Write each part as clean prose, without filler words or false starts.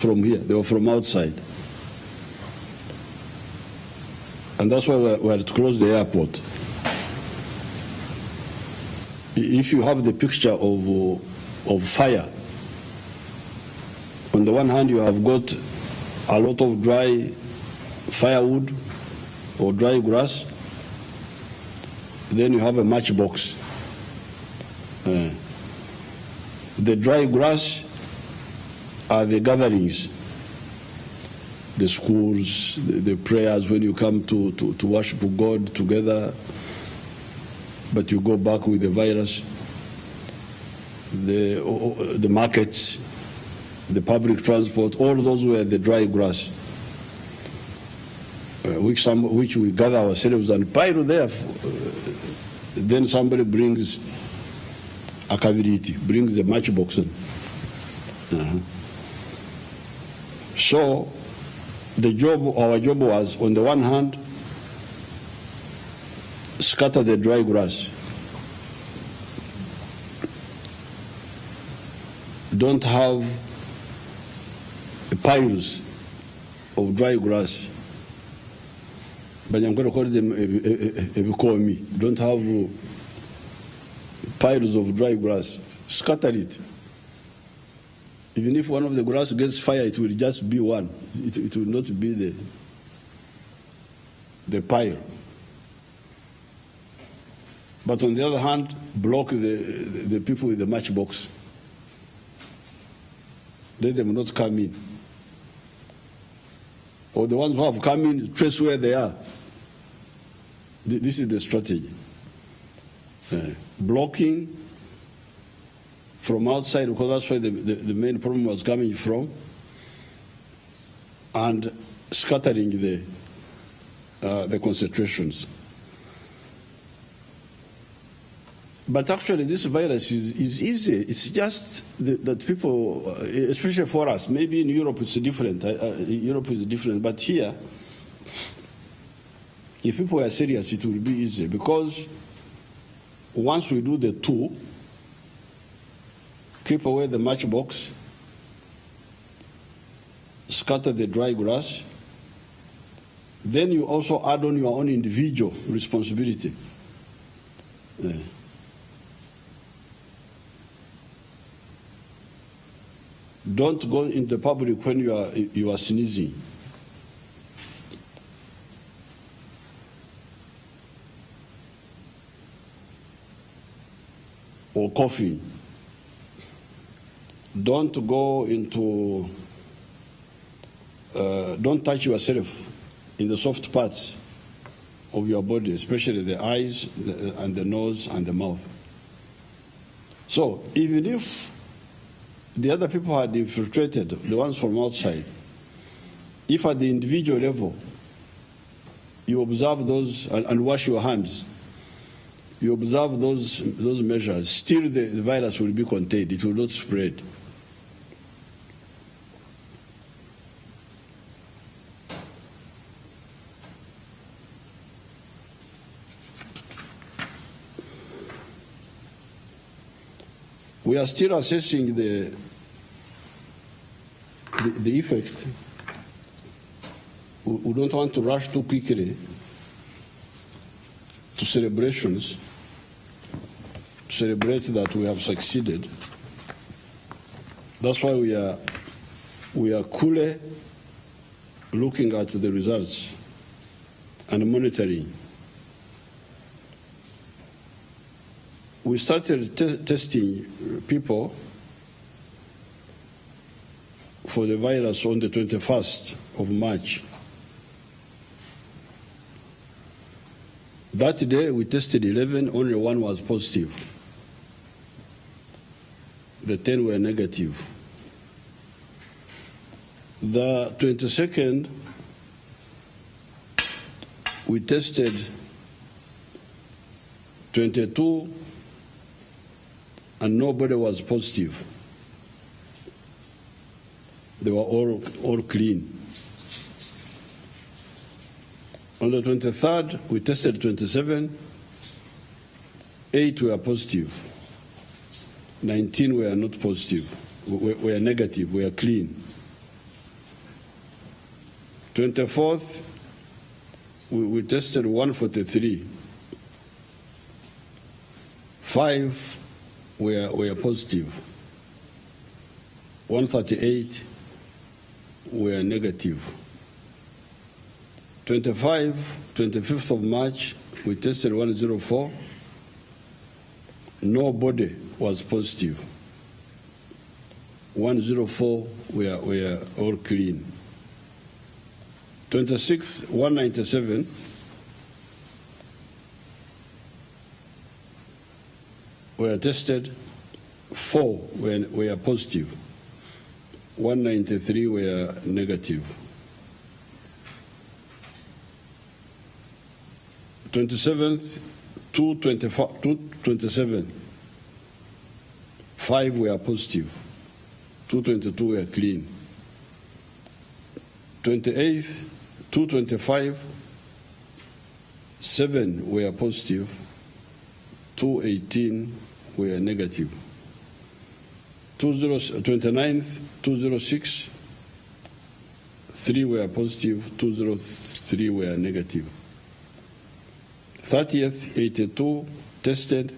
from here, they were from outside. And that's why we had to close the airport. If you have the picture of fire, on the one hand you have got a lot of dry firewood or dry grass, then you have a matchbox. The dry grass are the gatherings, the schools, the prayers when you come to worship God together, but you go back with the virus, the markets, the public transport, all those were the dry grass, which we gather ourselves and pile there. Then somebody brings a kabiriti, brings the matchbox in. So our job was, on the one hand, scatter the dry grass. Don't have piles of dry grass. But I'm going to call them ebikomi. Don't have piles of dry grass. Scatter it. Even if one of the grass gets fire, it will just be one. It will not be the pile. But on the other hand, block the people with the matchbox. Let them not come in. Or the ones who have come in, trace where they are. This is the strategy. Blocking from outside, because that's where the main problem was coming from, and scattering the concentrations. But actually this virus is easy. It's just that people, especially for us, maybe in Europe it's different. Europe is different, but here, if people are serious, it will be easy, because once we do the two, keep away the matchbox, scatter the dry grass, then you also add on your own individual responsibility. Don't go in the public when you are sneezing. Or coughing. Don't go into, don't touch yourself in the soft parts of your body, especially the eyes and the nose and the mouth. So even if the other people had infiltrated, the ones from outside, if at the individual level you observe those and wash your hands, you observe those measures, still the virus will be contained, it will not spread. We are still assessing the effect. We don't want to rush too quickly to celebrations, to celebrate that we have succeeded. That's why we are coolly looking at the results and monitoring. We started testing people for the virus on the 21st of March. That day we tested 11, only one was positive. The 10 were negative. The 22nd, we tested 22, and nobody was positive. They were all clean. On the 23rd, we tested 27. 8 were positive. 19 were not positive. We are negative. We are clean. 24th, we tested 143. 5 were positive. 138 were negative. 25th of March, we tested 104. Nobody was positive. 104 were all clean. 26th, 197. Were tested, 4 were positive. 193 were negative. 27th, 227, 5 were positive. 222 were clean. 28th, 225, 7 were positive. 218 were negative. 29th, 206, 3 were positive, 203 were negative. 30th, 82 tested,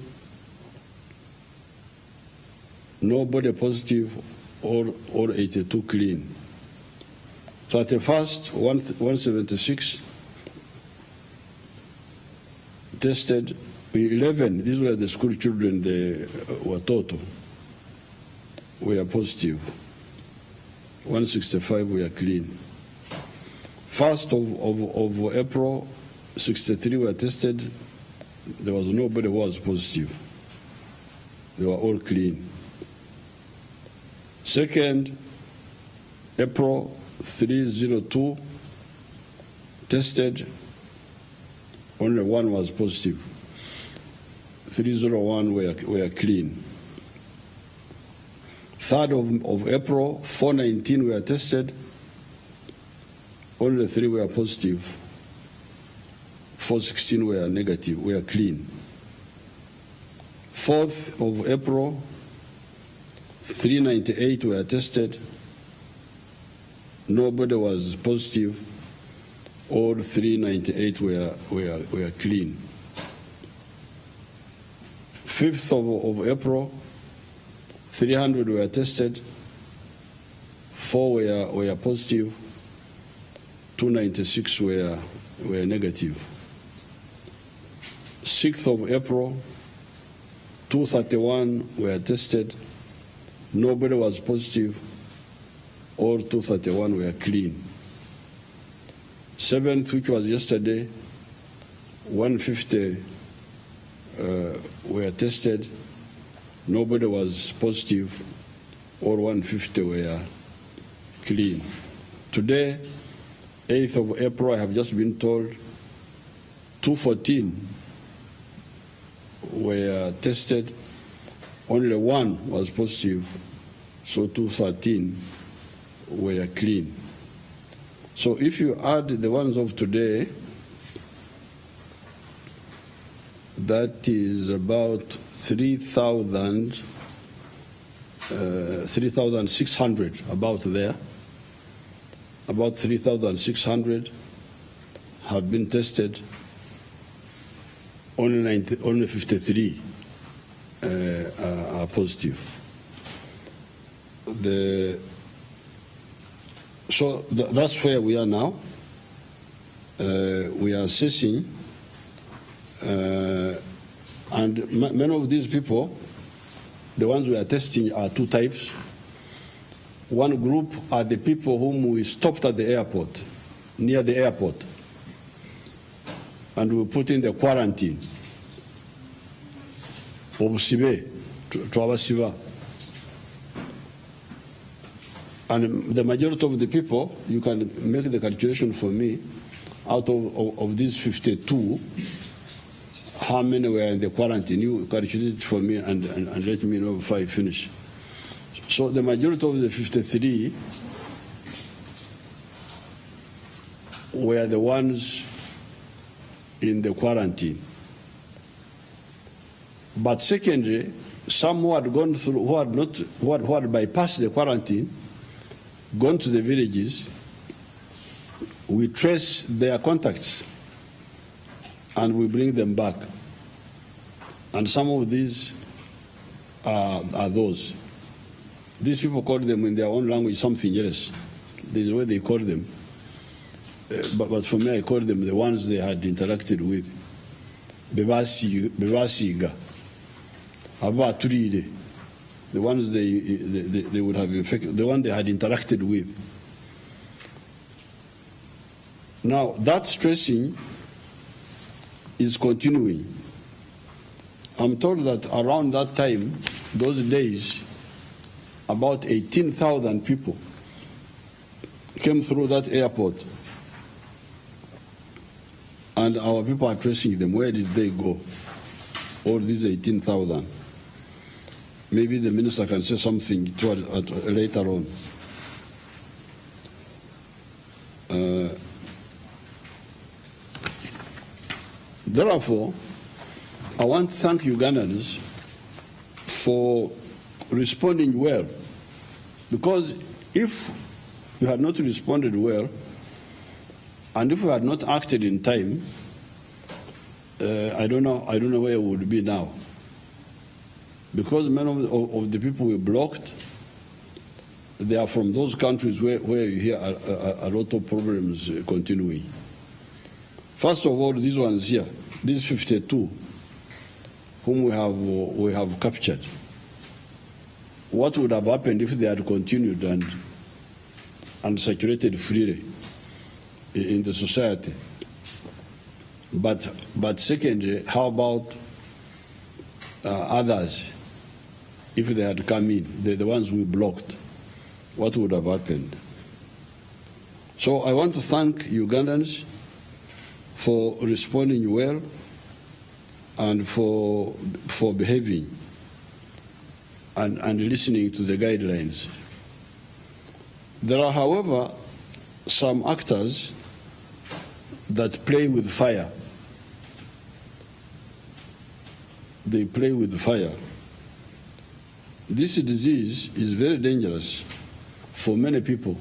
nobody positive, all 82 clean. 31st, 176 tested, 11, these were the school children, they were total, were positive. 165 were clean. 1st of April, 63 were tested. There was nobody who was positive. They were all clean. 2nd April, 302 tested. Only 1 was positive. 301 were clean. 3rd of April, 419 were tested. Only 3 were positive. 416 were negative, were clean. 4th of April, 398 were tested. Nobody was positive. All 398 were clean. 5th of April, 300 were tested. 4 were positive. 296 were negative. 6th of April, 231 were tested. Nobody was positive. All 231 were clean. 7th, which was yesterday, 150 were tested. Nobody was positive. All 150 were clean. Today, 8th of April, I have just been told 214 were tested. Only 1 was positive, so 213 were clean. So if you add the ones of today, that is about 3,600, about there. About 3,600 have been tested. Only 53 are positive. So that's where we are now. We are assessing, and many of these people, the ones we are testing, are 2 types. One group are the people whom we stopped at the airport, near the airport, and we put in the quarantine. And the majority of the people, you can make the calculation for me, out of these 52, how many were in the quarantine? You calculate it for me and let me know before I finish. So the majority of the 53 were the ones in the quarantine. But secondly, some who had gone through, who had bypassed the quarantine, gone to the villages, we trace their contacts and we bring them back. And some of these are those. These people call them in their own language something else. This is the way they call them. But for me, I call them the ones they had interacted with. Bebasiga, Abaturide, the ones they would have infected, the one they had interacted with. Now, that stressing is continuing. I'm told that around that time, those days, about 18,000 people came through that airport. And our people are tracing them. Where did they go? All these 18,000. Maybe the minister can say something later on. Therefore, I want to thank Ugandans for responding well, because if you had not responded well, and if we had not acted in time, I don't know where we would be now. Because many of the people we blocked, they are from those countries where you hear a lot of problems continuing. First of all, these ones here, these 52, whom we have captured. What would have happened if they had continued and circulated freely in the society? But secondly, how about others? If they had come in, the ones we blocked, what would have happened? So I want to thank Ugandans for responding well and for behaving and listening to the guidelines. There are, however, some actors that play with fire. They play with fire. This disease is very dangerous for many people,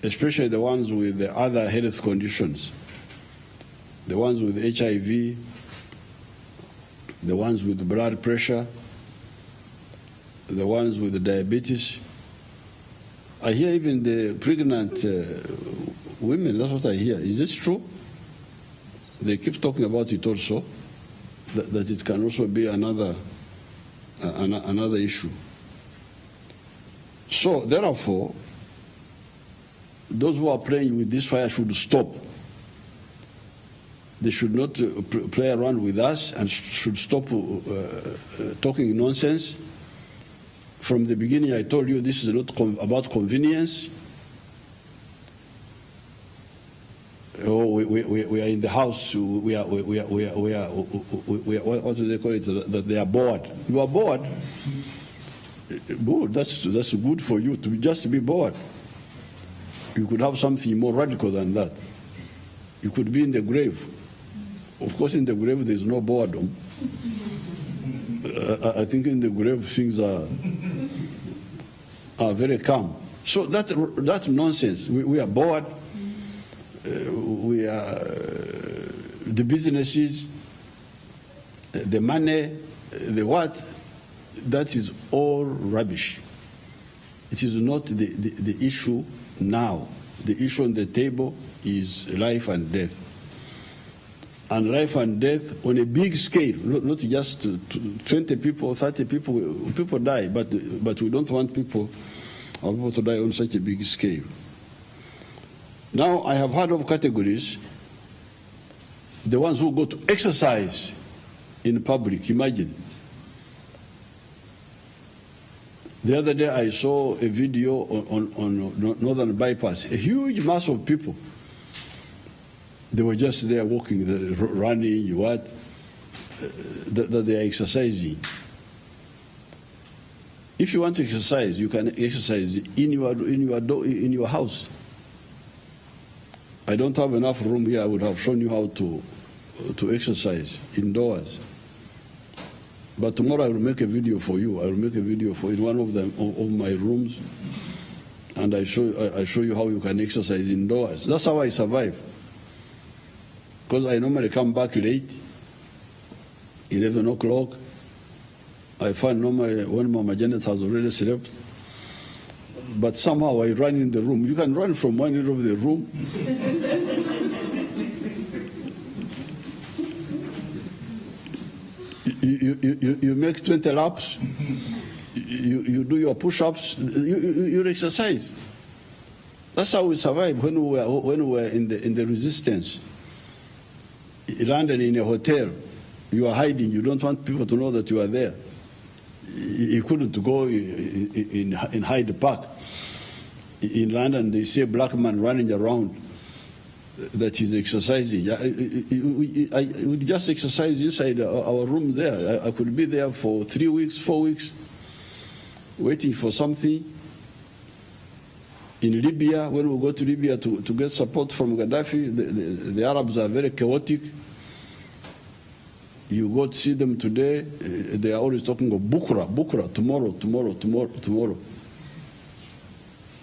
especially the ones with the other health conditions, the ones with HIV, the ones with blood pressure, the ones with diabetes. I hear even the pregnant women, that's what I hear. Is this true? They keep talking about it also, that it can also be another issue. So therefore, those who are playing with this fire should stop. They should not play around with us and should stop talking nonsense. From the beginning, I told you this is not about convenience. Oh, we are in the house. We are. What do they call it? That they are bored. You are bored. Good. That's good for you to just be bored. You could have something more radical than that. You could be in the grave. Of course, in the grave there is no boredom. I think in the grave things are very calm. So that's nonsense. We are bored. We are the businesses, the money, the what. That is all rubbish. It is not the issue now. The issue on the table is life and death. And life and death on a big scale, not just 20 people, 30 people. People die, but we don't want people to die on such a big scale. Now, I have heard of categories, the ones who go to exercise in public, imagine. The other day I saw a video on Northern Bypass, a huge mass of people. They were just there walking, running, that they are exercising. If you want to exercise, you can exercise in your house. I don't have enough room here. I would have shown you how to exercise indoors. But tomorrow I will make a video for you. I will make a video for in one of my rooms, and I show you how you can exercise indoors. That's how I survive. Because I normally come back late, 11 o'clock. I find normally when Mama Janet has already slept. But somehow I run in the room. You can run from one end of the room. You make 20 laps. You do your push-ups. You exercise. That's how we survive when we were in the resistance. In London, in a hotel, you are hiding. You don't want people to know that you are there. You couldn't go in Hyde Park. In London, they see a black man running around that he's exercising. I would just exercise inside our room there. I could be there for 3 weeks, 4 weeks, waiting for something. In Libya, when we go to Libya to get support from Gaddafi, the Arabs are very chaotic. You go to see them today, they are always talking of Bukra, tomorrow.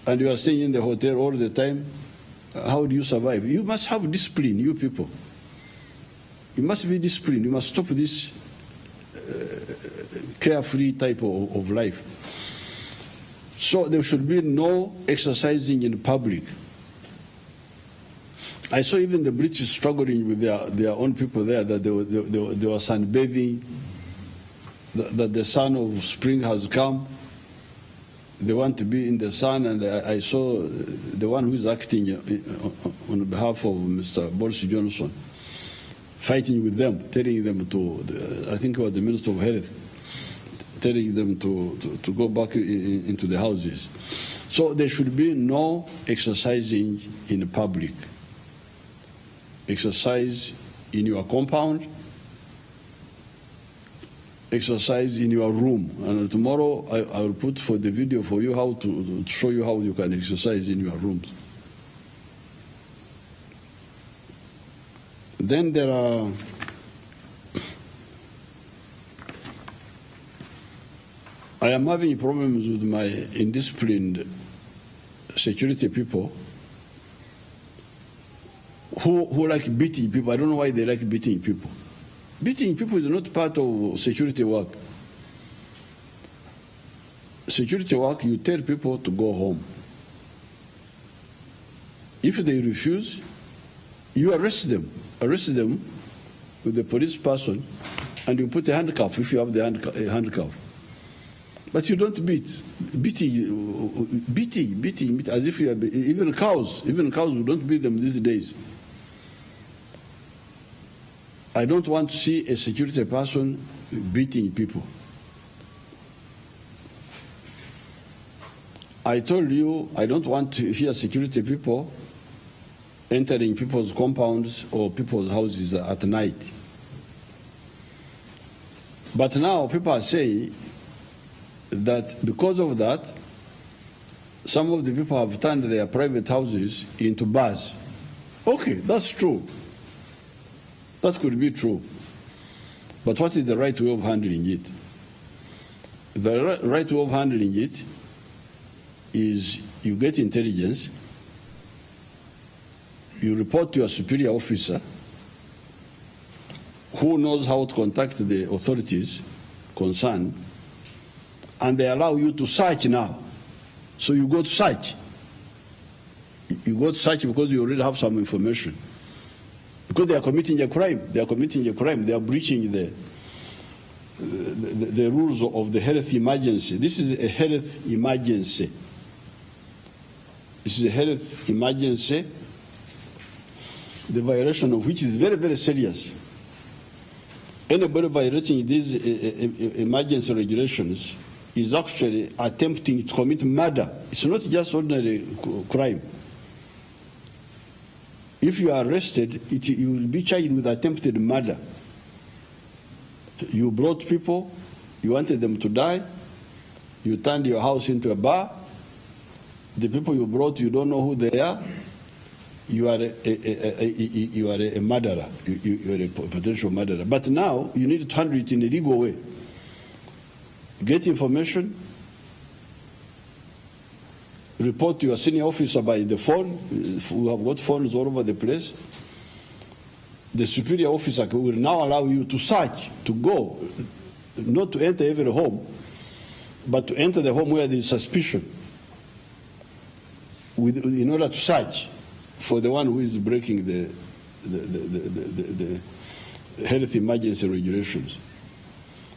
And you are staying in the hotel all the time. How do you survive? You must have discipline, you people. You must be disciplined. You must stop this carefree type of life. So there should be no exercising in public. I saw even the British struggling with their own people there, that they were sunbathing, that the sun of spring has come. They want to be in the sun, and I saw the one who is acting on behalf of Mr. Boris Johnson, fighting with them, telling them I think it was the Minister of Health, telling them to go back into the houses. So there should be no exercising in public. Exercise in your compound, exercise in your room. And tomorrow I will put for the video for you how to show you how you can exercise in your rooms. Then there are I am having problems with my indisciplined security people who like beating people. I don't know why they like beating people. Beating people is not part of security work. Security work, you tell people to go home. If they refuse, you arrest them. Arrest them with the police person, and you put a handcuff if you have the handcuff. But you don't beat. Beating, as if you are, even cows, we don't beat them these days. I don't want to see a security person beating people. I told you I don't want to hear security people entering people's compounds or people's houses at night. But now people are saying that because of that, some of the people have turned their private houses into bars. Okay, that's true. That could be true. But what is the right way of handling it? The right way of handling it is you get intelligence, you report to your superior officer who knows how to contact the authorities concerned, and they allow you to search now. So you go to search. You go to search because you already have some information. Because they are committing a crime. They are committing a crime. They are breaching the rules of the health emergency. This is a health emergency. This is a health emergency, the violation of which is very, very serious. Anybody violating these emergency regulations is actually attempting to commit murder. It's not just ordinary crime. If you are arrested, you will be charged with attempted murder. You brought people, you wanted them to die, you turned your house into a bar, the people you brought, you don't know who they are, you are a murderer, you are a potential murderer. But now, you need to handle it in a legal way. Get information, report to your senior officer by the phone. We have got phones all over the place. The superior officer will now allow you to search, to go, not to enter every home, but to enter the home where there is suspicion, in order to search for the one who is breaking the health emergency regulations.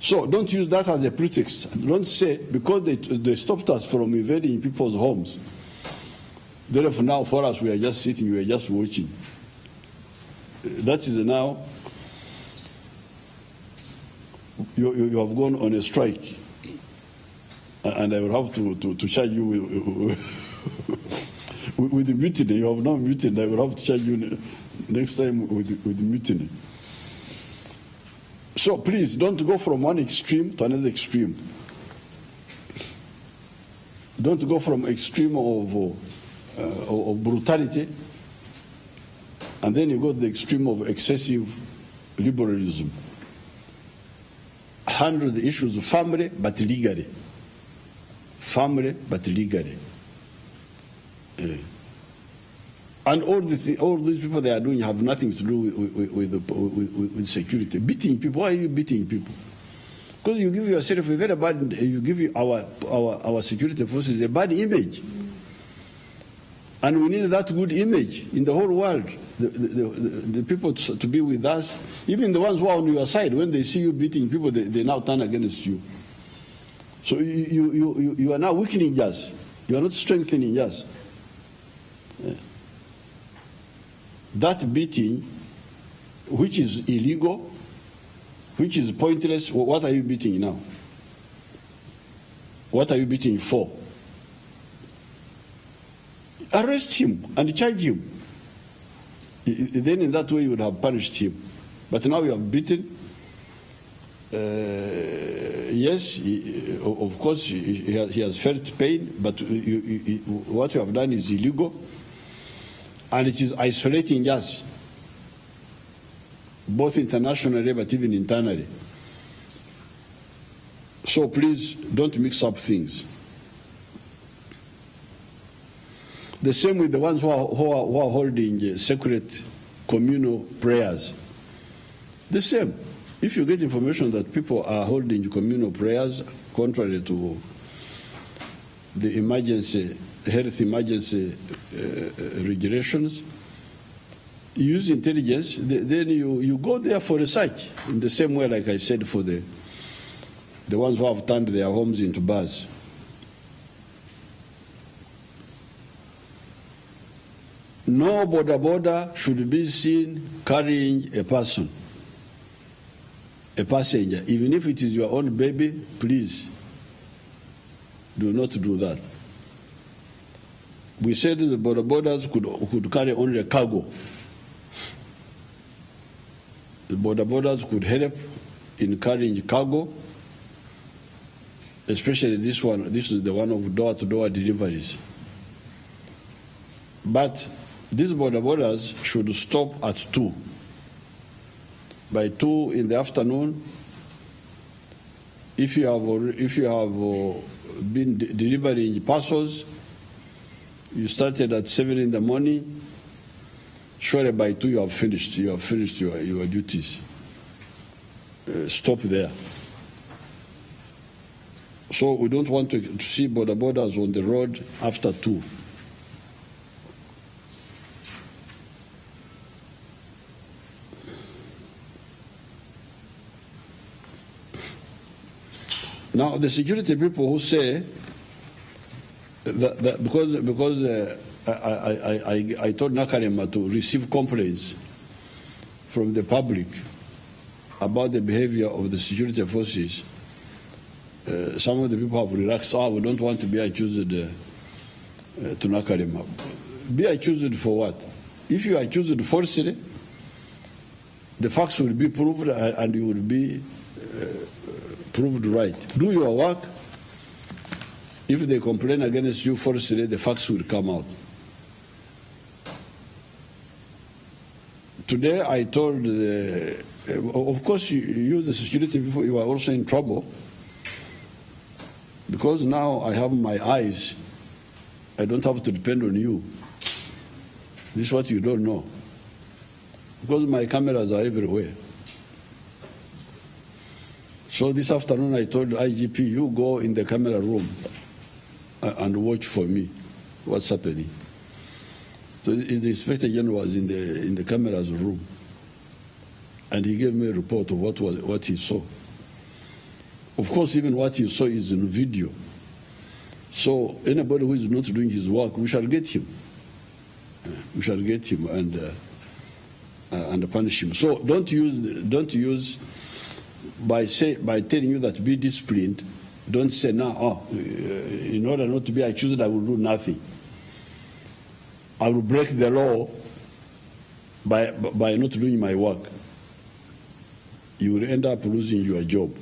So don't use that as a pretext. Don't say, because they stopped us from invading people's homes, therefore now for us we are just sitting, we are just watching. That is now, you have gone on a strike, and I will have to charge you with the mutiny. You have not mutiny. I will have to charge you next time with mutiny. So please don't go from one extreme to another extreme. Don't go from extreme of brutality, and then you go to the extreme of excessive liberalism. Handle the issues of family, but legally. Family, but legally. And all these people they are doing have nothing to do with security. Beating people. Why are you beating people? Because you give yourself a very bad. You give our security forces a bad image. And we need that good image in the whole world. The people to be with us, even the ones who are on your side, when they see you beating people, they now turn against you. So you are now weakening us. You are not strengthening us. That beating, which is illegal, which is pointless, what are you beating now? What are you beating for? Arrest him and charge him. Then in that way you would have punished him. But now you have beaten. Yes, of course he has felt pain, but what you have done is illegal, and it is isolating us, both internationally but even internally. So please don't mix up things. The same with the ones who are holding secret communal prayers. The same. If you get information that people are holding communal prayers contrary to the health emergency regulations, use intelligence, then you go there for research. In the same way, like I said, for the ones who have turned their homes into bars. No border should be seen carrying a person, a passenger. Even if it is your own baby, please do not do that. We said the borders could carry only a cargo. The borders could help in carrying cargo, especially this one. This is the one of door-to-door deliveries. But these borders should stop at 2. By 2 in the afternoon, if you have been delivering parcels, you started at 7 in the morning, surely by 2 you have finished your duties. Stop there. So we don't want to see borders on the road after 2. Now, the security people who say that because I told Nakarema to receive complaints from the public about the behavior of the security forces, some of the people have relaxed. We don't want to be accused to Nakarema. Be accused for what? If you are accused falsely, the facts will be proved and you will be proved right. Do your work. If they complain against you falsely, the facts will come out. Today I told of course you the security people, you are also in trouble, because now I have my eyes I don't have to depend on you. This is what you don't know. Because my cameras are everywhere. So this afternoon I told IGP, you go in the camera room and watch for me what's happening. So the Inspector General was in the camera's room, and he gave me a report of what he saw. Of course, even what he saw is in video. So anybody who is not doing his work, we shall get him. We shall get him and punish him. So don't use by telling you that be disciplined. Don't say now, in order not to be accused, I will do nothing. I will break the law by not doing my work. You will end up losing your job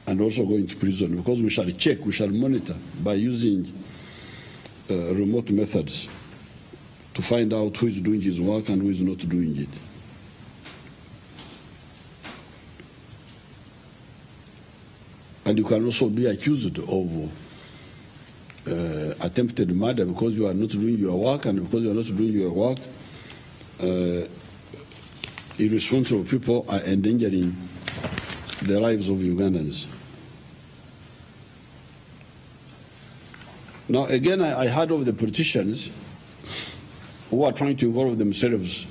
and also going to prison, because we shall check, we shall monitor by using remote methods to find out who is doing his work and who is not doing it. And you can also be accused of attempted murder because you are not doing your work, and because you are not doing your work, irresponsible people are endangering the lives of Ugandans. Now, again, I heard of the politicians who are trying to involve themselves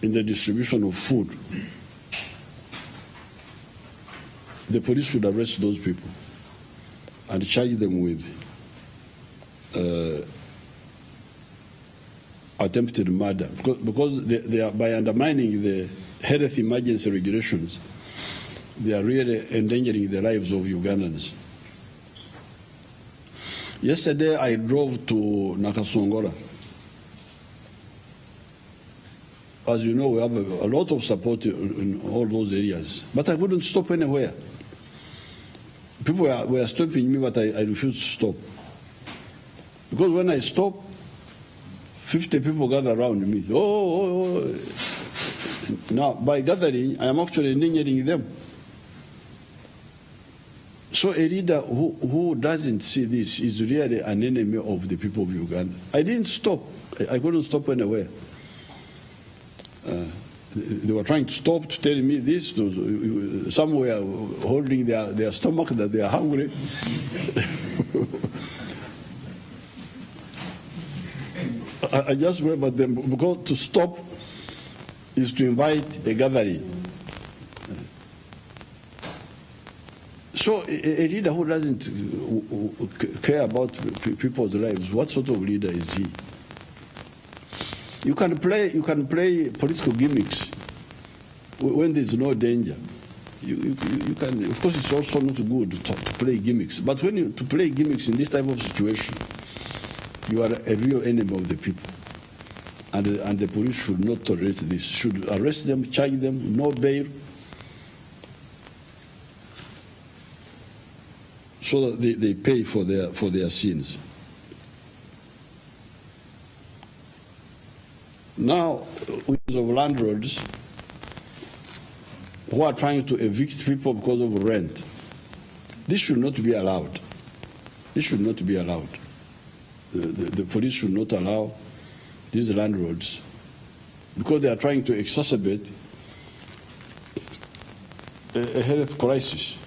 in the distribution of food. The police should arrest those people and charge them with attempted murder, because they are, by undermining the health emergency regulations, they are really endangering the lives of Ugandans. Yesterday, I drove to Nakasongola. As you know, we have a lot of support in all those areas, but I couldn't stop anywhere. People were stopping me, but I refused to stop. Because when I stop, 50 people gather around me. Oh. Now, by gathering, I am actually endangering them. So a leader who doesn't see this is really an enemy of the people of Uganda. I didn't stop. I couldn't stop anywhere. They were trying to stop, to tell me this. Some were holding their stomach, that they are hungry. I just went at them, because to stop is to invite a gathering. So a leader who doesn't care about people's lives, what sort of leader is he? You can play political gimmicks when there's no danger. You can, of course, it's also not good to play gimmicks. But when to play gimmicks in this type of situation, you are a real enemy of the people. And the police should not tolerate this. Should arrest them, charge them, no bail, so that they pay for their sins. Now, we have landlords who are trying to evict people because of rent. This should not be allowed. This should not be allowed. The police should not allow these landlords, because they are trying to exacerbate a health crisis.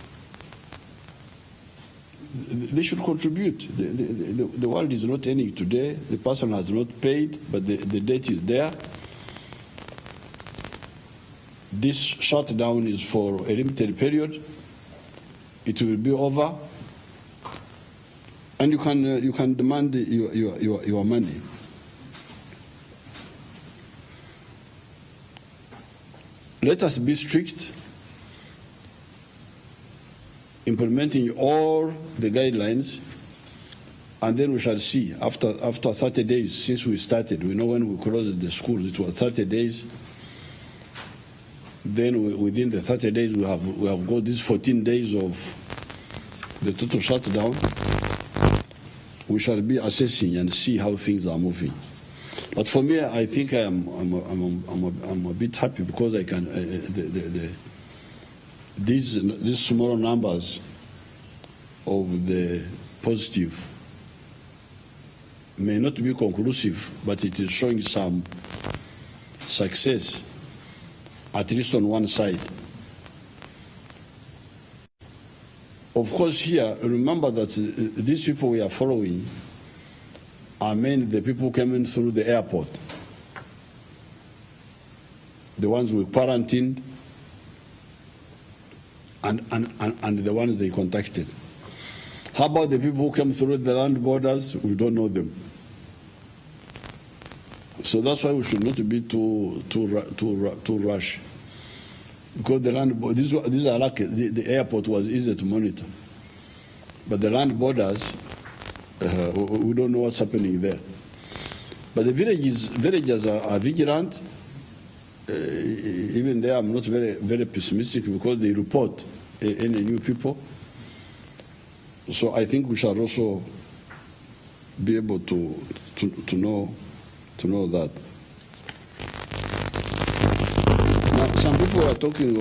They should contribute. The world is not ending today. The person has not paid, but the debt is there. This shutdown is for a limited period. It will be over, and you can demand your money. Let us be strict, implementing all the guidelines, and then we shall see after 30 days since we started. We know when we closed the schools, it was 30 days. Then within the 30 days, we have got these 14 days of the total shutdown. We shall be assessing and see how things are moving. But for me, I think I'm a bit happy, because I can these small numbers of the positive. May not be conclusive, but it is showing some success, at least on one side. Of course, here, remember that these people we are following are mainly the people coming through the airport, the ones we quarantined, and the ones they contacted. How about the people who came through the land borders? We don't know them. So that's why we should not be too rush. Because the land, these are like the airport was easy to monitor, but the land borders, we don't know what's happening there. But the villagers are vigilant. Even there, I'm not very pessimistic because they report any new people. So I think we shall also be able to know that. Now, some people are talking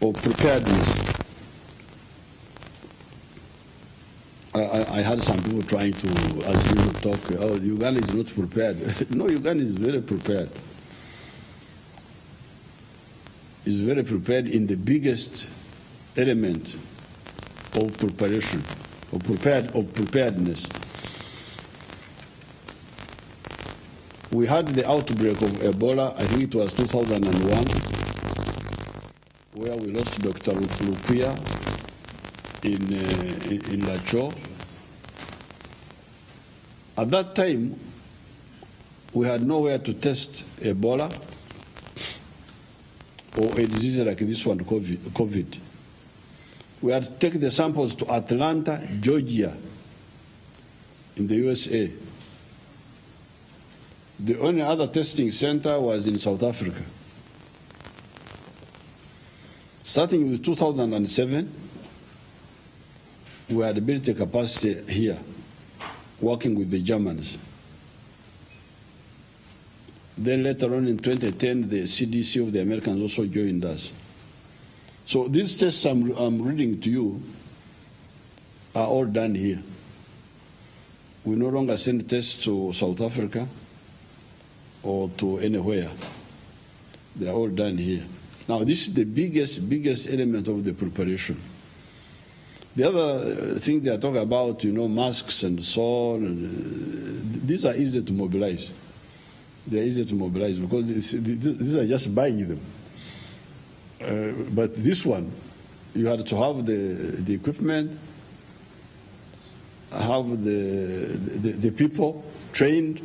of preparedness. I had some people trying to, as usual, talk, oh, Uganda is not prepared. No, Uganda is very prepared. It's very prepared in the biggest element of preparation, of preparedness. We had the outbreak of Ebola, I think it was 2001, where we lost Dr. Lukuya in Lacho. At that time, we had nowhere to test Ebola or a disease like this one, COVID. We had to take the samples to Atlanta, Georgia, in the USA. The only other testing center was in South Africa. Starting with 2007, we had built a capacity here, working with the Germans. Then later on in 2010, the CDC of the Americans also joined us. So these tests I'm reading to you are all done here. We no longer send tests to South Africa or to anywhere. They are all done here. Now, this is the biggest element of the preparation. The other thing they are talking about, masks and so on, these are easy to mobilize. They are easy to mobilize because these are just buying them. But this one, you had to have the equipment, have the people trained.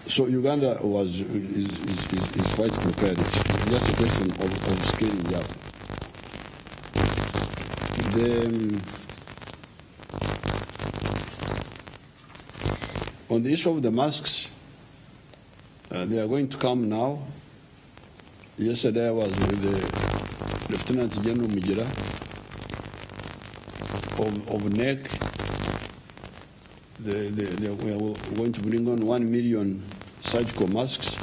So Uganda is quite prepared. It's just a question of scaling up. On the issue of the masks, they are going to come now. Yesterday I was with the Lieutenant General Mijira of NEC. We are going to bring on 1 million surgical masks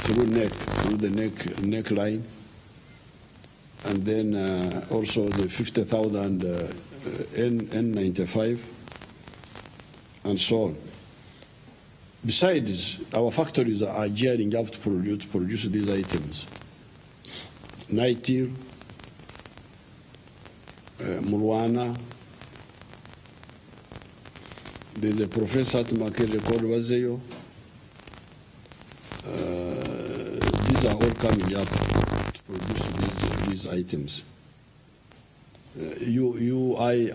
through the NEC line. And then also the 50,000 N95 and so on. Besides, our factories are gearing up to produce these items. Naitil, Mulwana, there's a professor at Makere record Wazeyo. These are all coming up to produce these items. URI,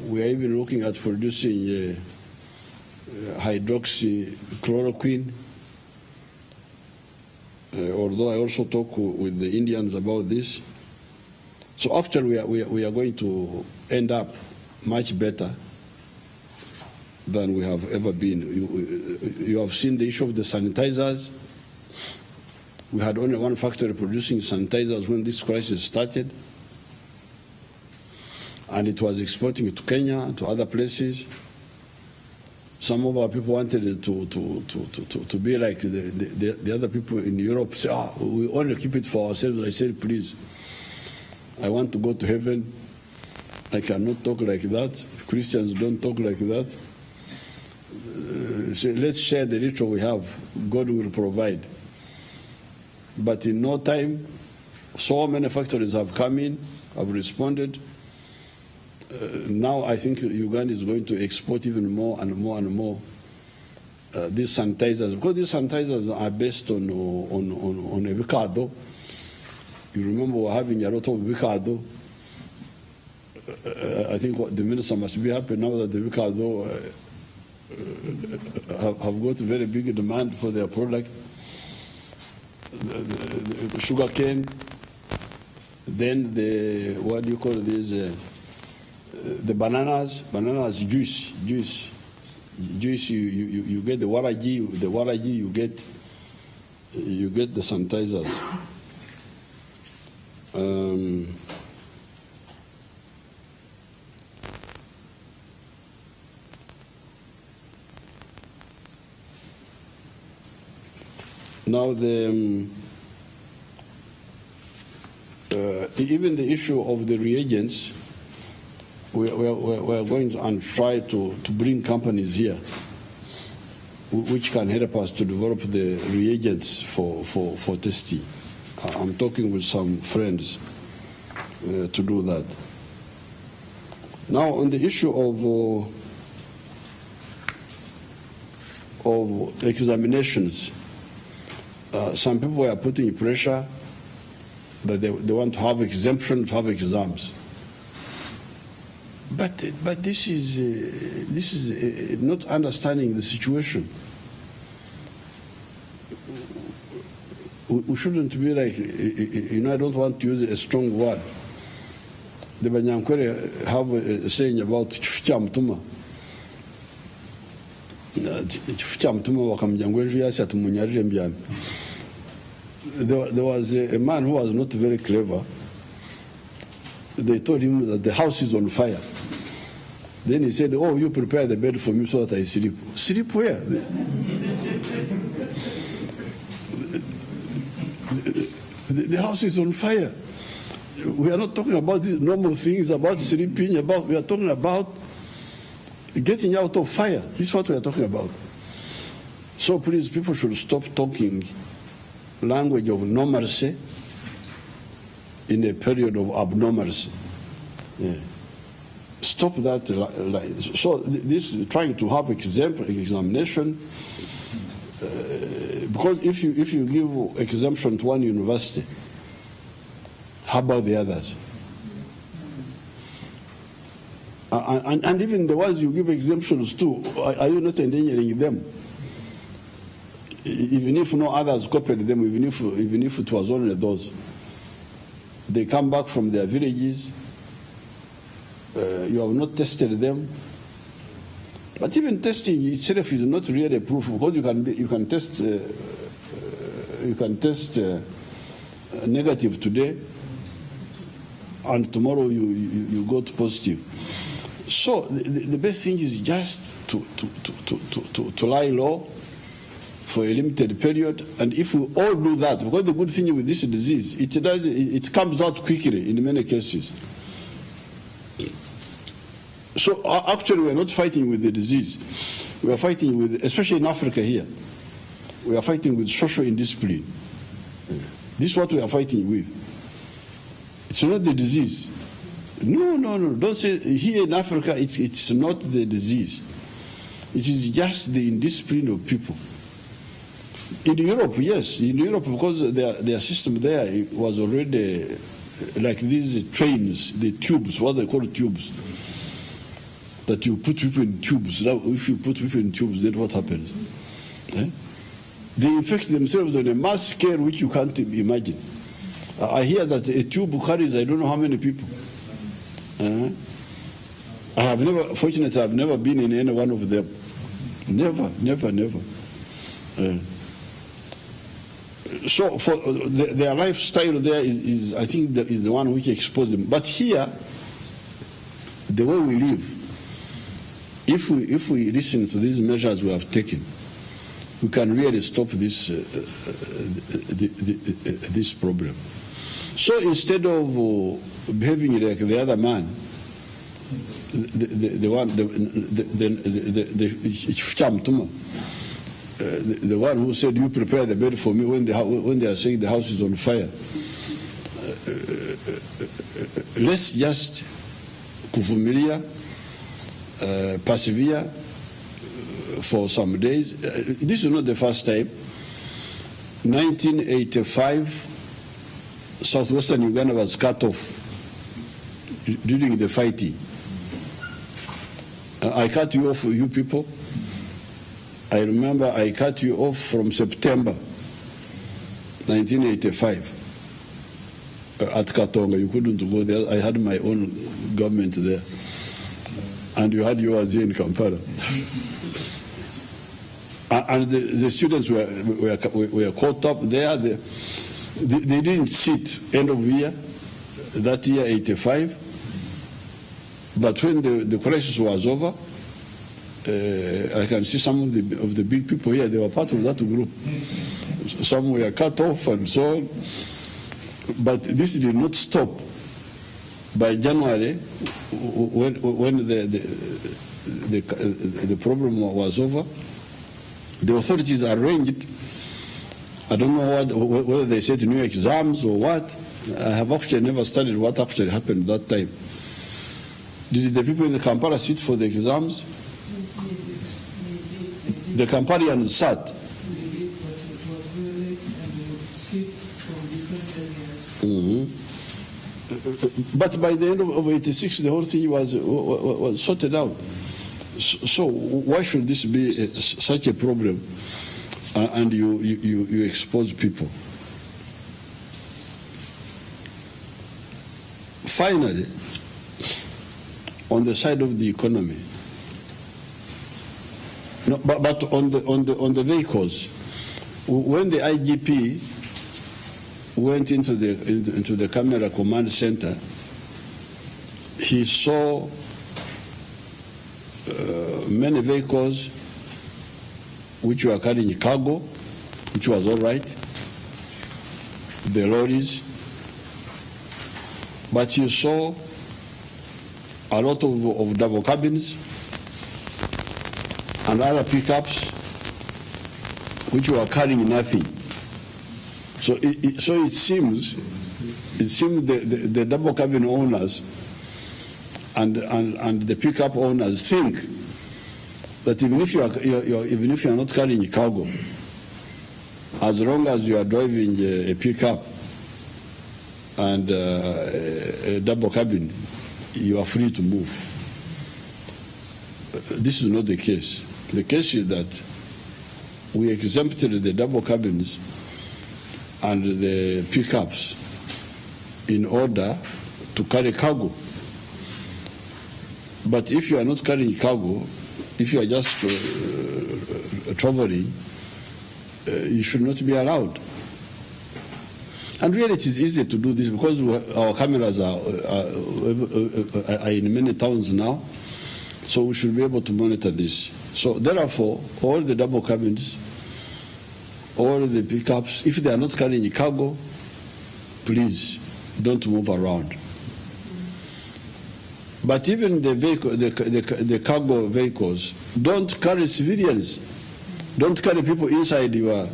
we are even looking at producing hydroxychloroquine, although I also talk with the Indians about this. So after we are going to end up much better than we have ever been. You have seen the issue of the sanitizers. We had only one factory producing sanitizers when this crisis started, and it was exporting to Kenya, to other places. Some of our people wanted it to be like the other people in Europe, say, oh, we only keep it for ourselves. I said, please, I want to go to heaven. I cannot talk like that. Christians don't talk like that. So let's share the little we have. God will provide. But in no time, so many factories have come in, have responded. Now I think Uganda is going to export even more and more and more these sanitizers, because these sanitizers are based on avocado. You remember we're having a lot of avocado. I think the minister must be happy now that the avocado have got very big demand for their product. The sugar cane, then the, what do you call this? The bananas juice. You get the waraji, you get the sanitizers. Now even the issue of the reagents, we are going to try to bring companies here which can help us to develop the reagents for testing. I'm talking with some friends to do that. Now on the issue of examinations, some people are putting pressure that they want to have exemption to have exams. But this is not understanding the situation. We shouldn't be like, I don't want to use a strong word. The Banyankwere have a saying about Chifuchamtuma. There was a man who was not very clever. They told him that the house is on fire. Then he said, oh, you prepare the bed for me so that I sleep. Sleep where? The house is on fire. We are not talking about these normal things, about sleeping, we are talking about getting out of fire. This is what we are talking about. So please, people should stop talking language of normalcy in a period of abnormalcy. Yeah. Stop that. So this trying to have examination, because if you give exemption to one university, how about the others? And even the ones you give exemptions to, are you not endangering them? Even if no others copied them, even if it was only those, they come back from their villages. You have not tested them, but even testing itself is not really proof, because you can test negative today, and tomorrow you got positive. So the best thing is just to lie low for a limited period, and if we all do that, because the good thing with this disease, it comes out quickly in many cases. So actually we are not fighting with the disease. We are fighting with, especially in Africa here, we are fighting with social indiscipline. This is what we are fighting with. It's not the disease. No. Don't say here in Africa it's not the disease. It is just the indiscipline of people. In Europe, yes. In Europe, because their system there was already like these trains, the tubes, what they call tubes, that you put people in tubes. Now, if you put people in tubes, then what happens? They infect themselves on a mass scale which you can't imagine. I hear that a tube carries I don't know how many people. Fortunately, I've never been in any one of them. Never. So for their lifestyle there is I think is the one which exposed them. But here, the way we live, if we listen to these measures we have taken, we can really stop this this problem. So instead of behaving like the other man, the one who said, "You prepare the bed for me," when they are saying the house is on fire. Let's just kuvumilia, persevere for some days. This is not the first time. 1985, southwestern Uganda was cut off during the fighting. I cut you off, you people. I remember I cut you off from September 1985 at Katonga. You couldn't go there. I had my own government there. And you had yours here in Kampala. And the students were caught up there. They didn't sit end of year, that year 85. But when the crisis was over, I can see some of the big people here. They were part of that group. Some were cut off and so on. But this did not stop. By January, when the problem was over, the authorities arranged, I don't know whether they said new exams or what. I have actually never studied what actually happened that time. Did the people in the Kampala sit for the exams? The Kampalians sat. But by the end of 86, the whole thing was sorted out. So why should this be such a problem? And you expose people. Finally, on the side of the economy, no, but on the vehicles, when the IGP went into the camera command center, he saw many vehicles which were carrying cargo, which was all right, the lorries, but he saw a lot of double cabins and other pickups which were carrying nothing. So it seems the double cabin owners and the pickup owners think that even if you are not carrying cargo, as long as you are driving a pickup and a double cabin, you are free to move. This is not the case. The case is that we exempted the double cabins and the pickups in order to carry cargo. But if you are not carrying cargo, if you are just traveling, you should not be allowed. And really it is easy to do this because our cameras are in many towns now, so we should be able to monitor this. So therefore, all the double cabins, all the pickups, if they are not carrying cargo, please don't move around. But even the cargo vehicles, don't carry civilians. Don't carry people inside your...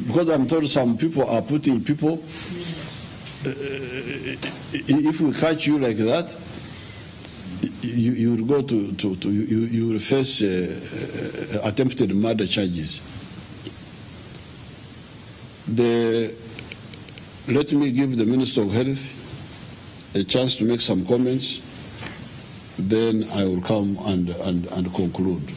Because I'm told some people are putting people... if we catch you like that, you will go you will face attempted murder charges. Let me give the Minister of Health a chance to make some comments, then I will come and conclude.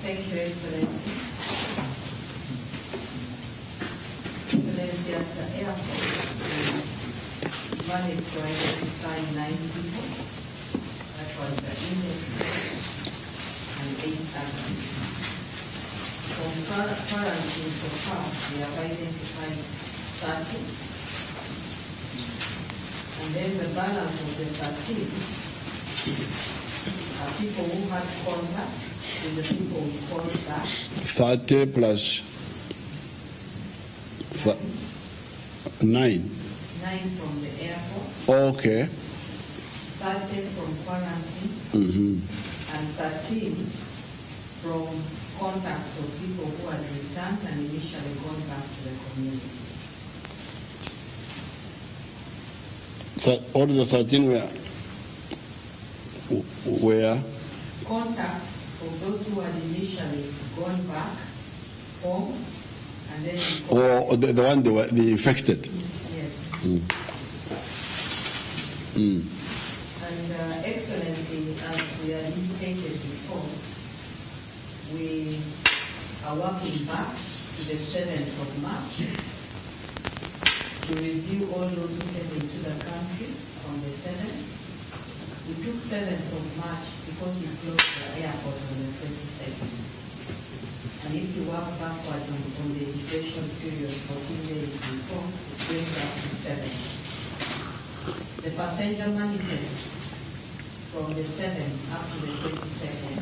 Thank you, Excellency. Excellency, at the airport, we managed to identify 9 people. That was the index. And quarantine so far, we have identified 30. And then the balance of the 13 are people who had contact with the people we called back. 30 plus 9. 9 from the airport. Okay. 13 from quarantine. And 13 from contacts of people who had returned and initially gone back to the community. So all the 13 were Contacts of those who had initially gone back home and then or the one they infected. Yes. And Excellency, as we had indicated before, we are working back to the 7th of March to review all those who came into the country on the 7th. We took 7th of March because we closed the airport on the 22nd. And if you work backwards on the integration period 14 days before, it brings us to 7th. The passenger manifest from the 7th up to the 22nd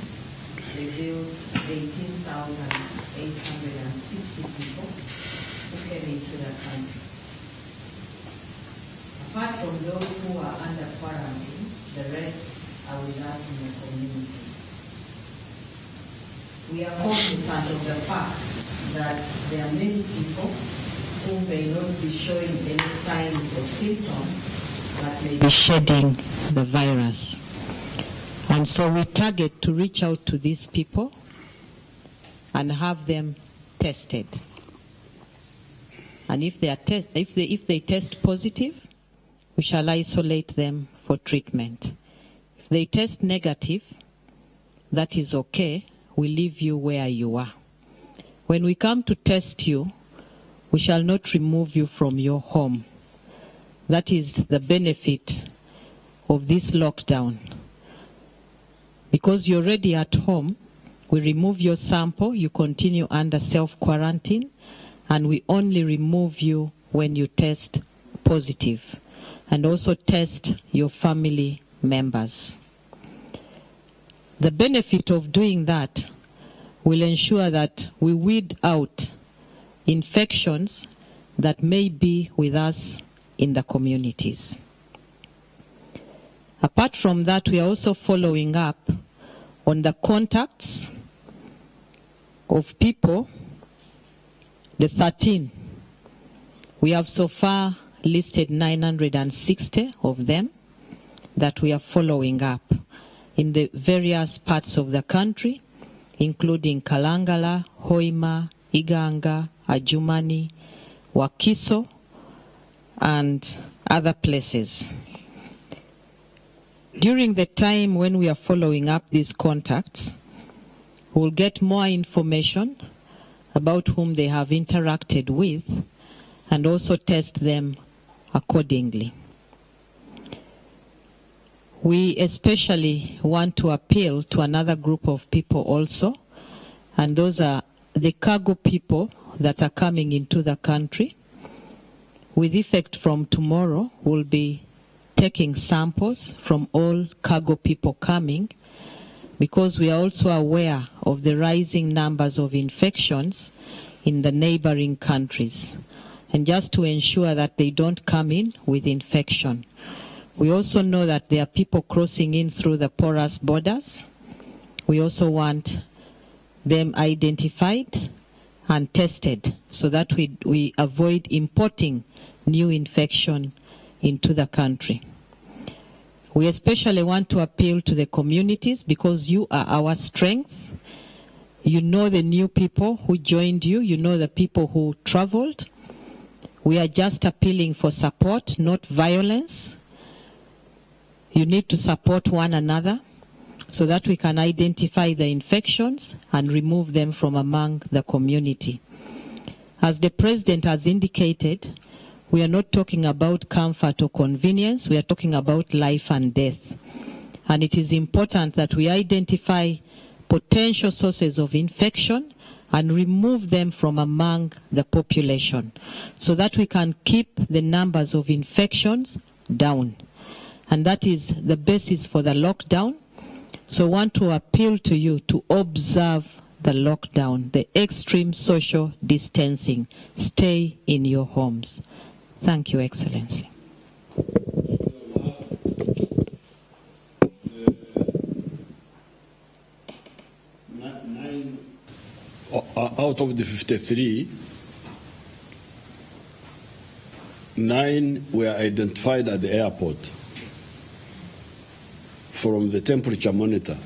reveals 18,860 people who came into the country. Apart from those who are under quarantine, the rest are with us in the communities. We are cognizant of the fact that there are many people who may not be showing any signs or symptoms but may be shedding the virus. And so we target to reach out to these people and have them tested. And if they test positive, we shall isolate them for treatment. If they test negative, that is okay. We leave you where you are. When we come to test you, we shall not remove you from your home. That is the benefit of this lockdown. Because you're already at home, we remove your sample, you continue under self-quarantine, and we only remove you when you test positive, and also test your family members. The benefit of doing that will ensure that we weed out infections that may be with us in the communities. Apart from that, we are also following up on the contacts of people, the 13. We have so far listed 960 of them that we are following up in the various parts of the country, including Kalangala, Hoima, Iganga, Adjumani, Wakiso, and other places. During the time when we are following up these contacts, we'll get more information about whom they have interacted with and also test them accordingly. We especially want to appeal to another group of people also, and those are the cargo people that are coming into the country. With effect from tomorrow, we'll be taking samples from all cargo people coming, because we are also aware of the rising numbers of infections in the neighboring countries, and just to ensure that they don't come in with infection. We also know that there are people crossing in through the porous borders. We also want them identified and tested so that we avoid importing new infection into the country. We especially want to appeal to the communities, because you are our strength. You know the new people who joined you. You know the people who traveled. We are just appealing for support, not violence. You need to support one another so that we can identify the infections and remove them from among the community. As the President has indicated, we are not talking about comfort or convenience, we are talking about life and death. And it is important that we identify potential sources of infection and remove them from among the population so that we can keep the numbers of infections down. And that is the basis for the lockdown. So I want to appeal to you to observe the lockdown, the extreme social distancing. Stay in your homes. Thank you, Excellency. Out of the 53, 9 were identified at the airport from the temperature monitor.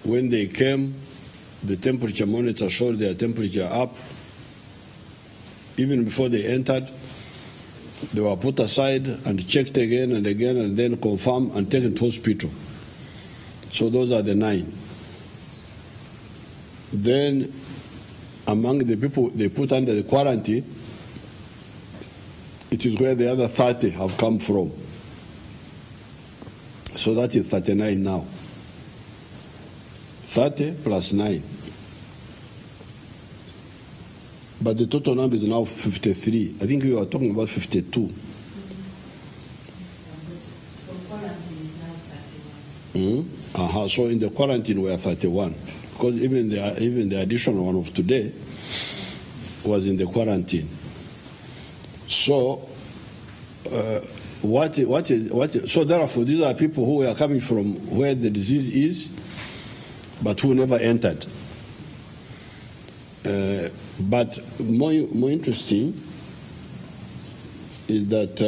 When they came, the temperature monitor showed their temperature up. Even before they entered, they were put aside and checked again and again and then confirmed and taken to hospital. So those are the 9. Then among the people they put under the quarantine, it is where the other 30 have come from. So that is 39 now. 30 plus 9. But the total number is now 53. I think we were talking about 52. So quarantine is now 31. So in the quarantine we are 31. Because even the additional one of today was in the quarantine. So so therefore these are people who are coming from where the disease is, but who never entered. But more interesting is that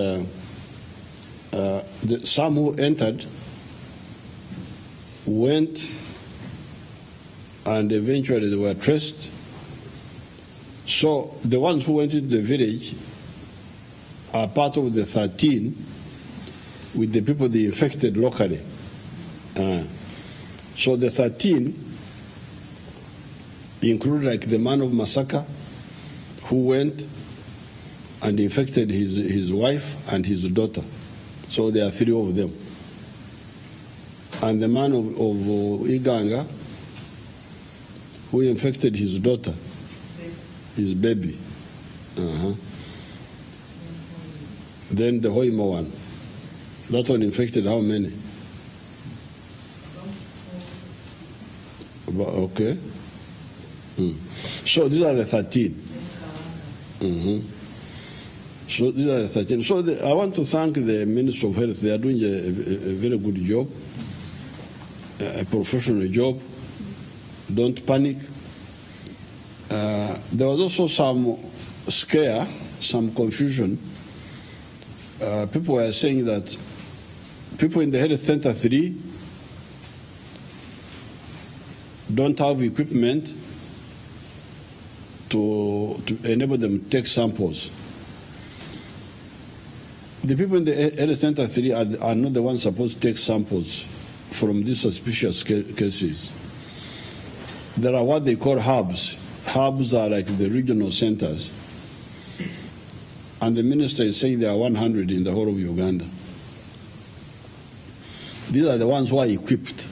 some who entered went and eventually they were traced. So the ones who went into the village are part of the 13 with the people they infected locally. So the 13 include like the man of Masaka who went and infected his wife and his daughter. So there are 3 of them. And the man of Iganga who infected his daughter, his baby. Then the Hoima one. That one infected how many? Okay. So these are the 13. So these are the 13. So I want to thank the Minister of Health. They are doing a very good job, a professional job. Don't panic. There was also some scare, some confusion. People were saying that people in the health center 3 don't have equipment to enable them to take samples. The people in the health center 3 are not the ones supposed to take samples from these suspicious cases. There are what they call hubs. Hubs are like the regional centers. And the minister is saying there are 100 in the whole of Uganda. These are the ones who are equipped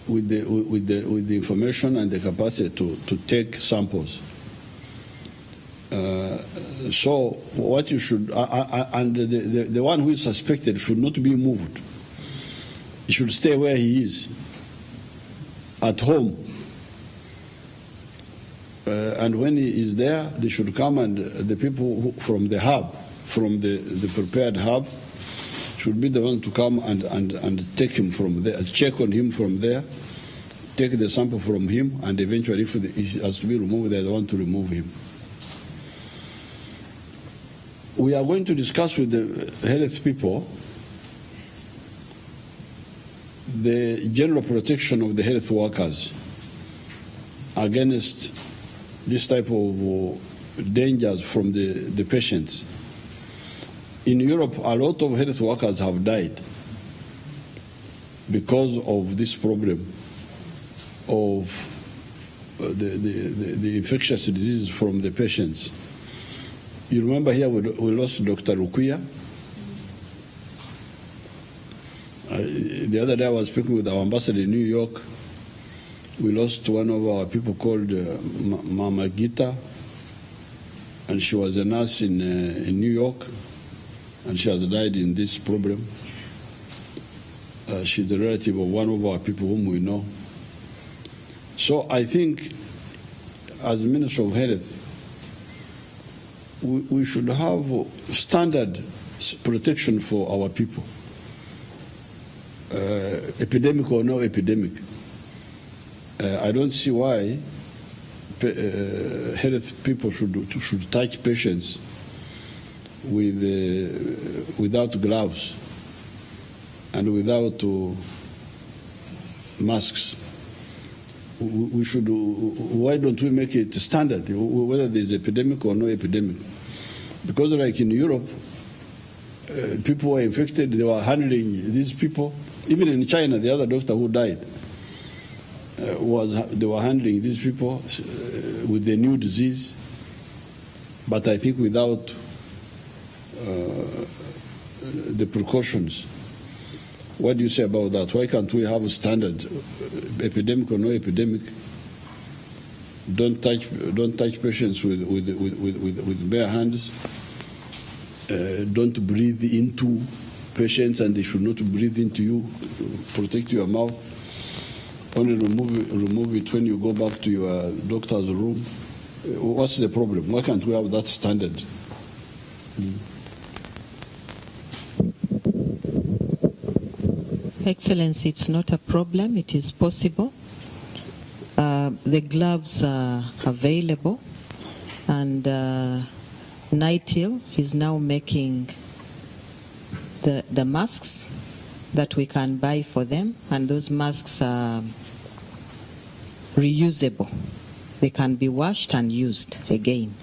with the information and the capacity to take samples. So what you should, and the one who is suspected should not be moved. He should stay where he is, at home. And when he is there, they should come, and the people from the hub, from the prepared hub, should be the one to come and take him from there, check on him from there, take the sample from him, and eventually if he has to be removed, they want to remove him. We are going to discuss with the health people the general protection of the health workers against this type of dangers from the patients. In Europe, a lot of health workers have died because of this problem of the infectious diseases from the patients. You remember here we lost Dr. Rukuya. The other day I was speaking with our ambassador in New York. We lost one of our people called Mama Gita, and she was a nurse in New York, and she has died in this problem. She's a relative of one of our people whom we know. So I think, as Minister of Health, we should have standard protection for our people, epidemic or no epidemic. I don't see why health people should touch patients without gloves and without masks. We should. Why don't we make it standard, whether there's epidemic or no epidemic? Because like in Europe, people were infected, they were handling these people. Even in China, the other doctor who died, they were handling these people with the new disease, but I think without the precautions. What do you say about that? Why can't we have a standard, epidemic or no epidemic? Don't touch patients with bare hands. Don't breathe into patients, and they should not breathe into you. Protect your mouth. Only remove it when you go back to your doctor's room. What's the problem? Why can't we have that standard? Excellency, it's not a problem. It is possible. The gloves are available, and NITIL is now making the masks that we can buy for them, and those masks are reusable. They can be washed and used again.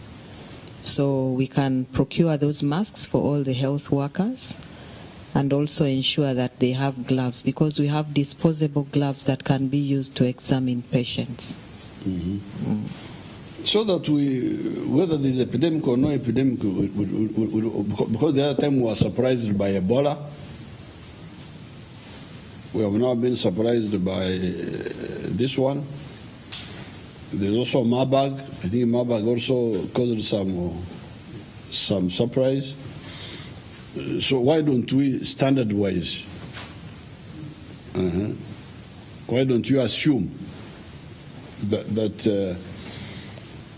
So we can procure those masks for all the health workers and also ensure that they have gloves, because we have disposable gloves that can be used to examine patients. So that whether there's epidemic or no epidemic, because the other time we were surprised by Ebola, we have now been surprised by this one. There's also Marburg. I think Marburg also caused some surprise. So why don't we standard-wise? Why don't you assume that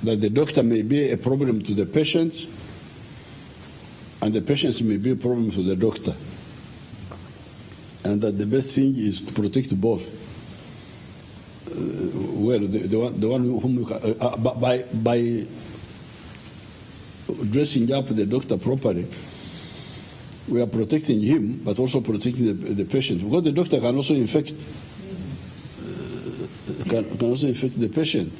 the doctor may be a problem to the patients, and the patients may be a problem to the doctor, and that the best thing is to protect both? Well, the one whom you can, by dressing up the doctor properly, we are protecting him, but also protecting the patient, because the doctor can also infect the patient.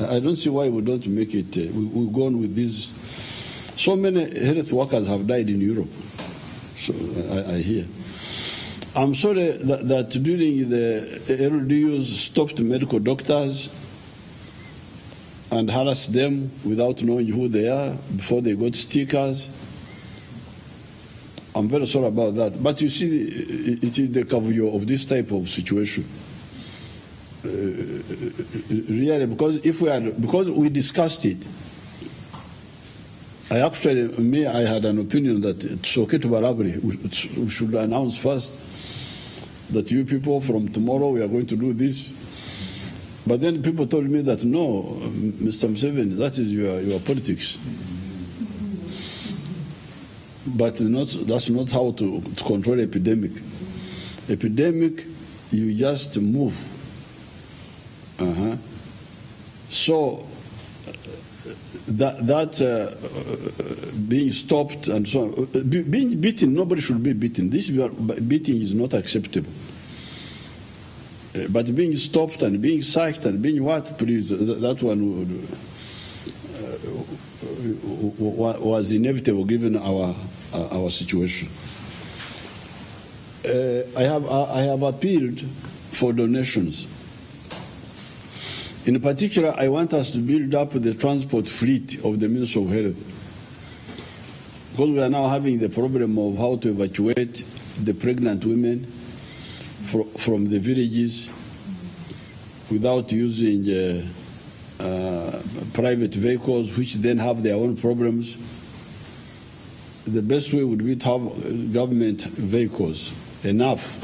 I don't see why we don't make it. We go on with this. So many health workers have died in Europe. So I hear. I'm sorry that during the LDUs stopped medical doctors and harassed them without knowing who they are before they got stickers. I'm very sorry about that. But you see, it is the caveat of this type of situation. Really, because we discussed it. I had an opinion that it's okay to Barabri. We should announce first that you people from tomorrow we are going to do this. But then people told me that no, Mr. Museveni, that is your politics. But that's not how to control epidemic. Epidemic, you just move. So being stopped and so on, being beaten, nobody should be beaten. This beating is not acceptable. But being stopped and being sacked and being what, please, that one was inevitable given our situation. I have appealed for donations. In particular, I want us to build up the transport fleet of the Ministry of Health, because we are now having the problem of how to evacuate the pregnant women from the villages without using private vehicles, which then have their own problems. The best way would be to have government vehicles, enough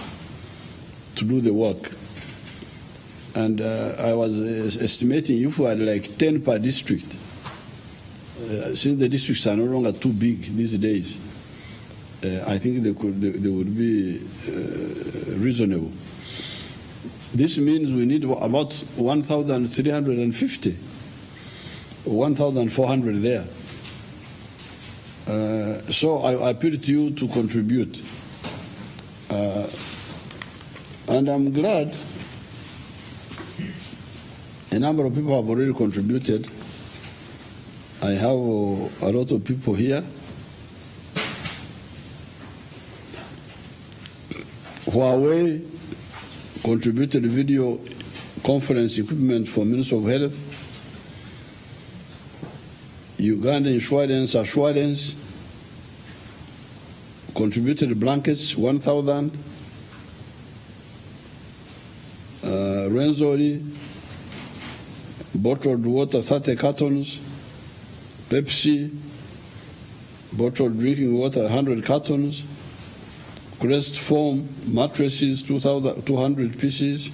to do the work. And I was estimating if we had like 10 per district, since the districts are no longer too big these days, I think they would be reasonable. This means we need about 1,350, 1,400 there. So I appeal to you to contribute. And I'm glad a number of people have already contributed. I have a lot of people here. Huawei contributed video conference equipment for Ministry of Health. Uganda Insurance Assurance contributed blankets, 1,000. Renzori, bottled water, 30 cartons. Pepsi, bottled drinking water, 100 cartons. Crest foam mattresses, 200 pieces.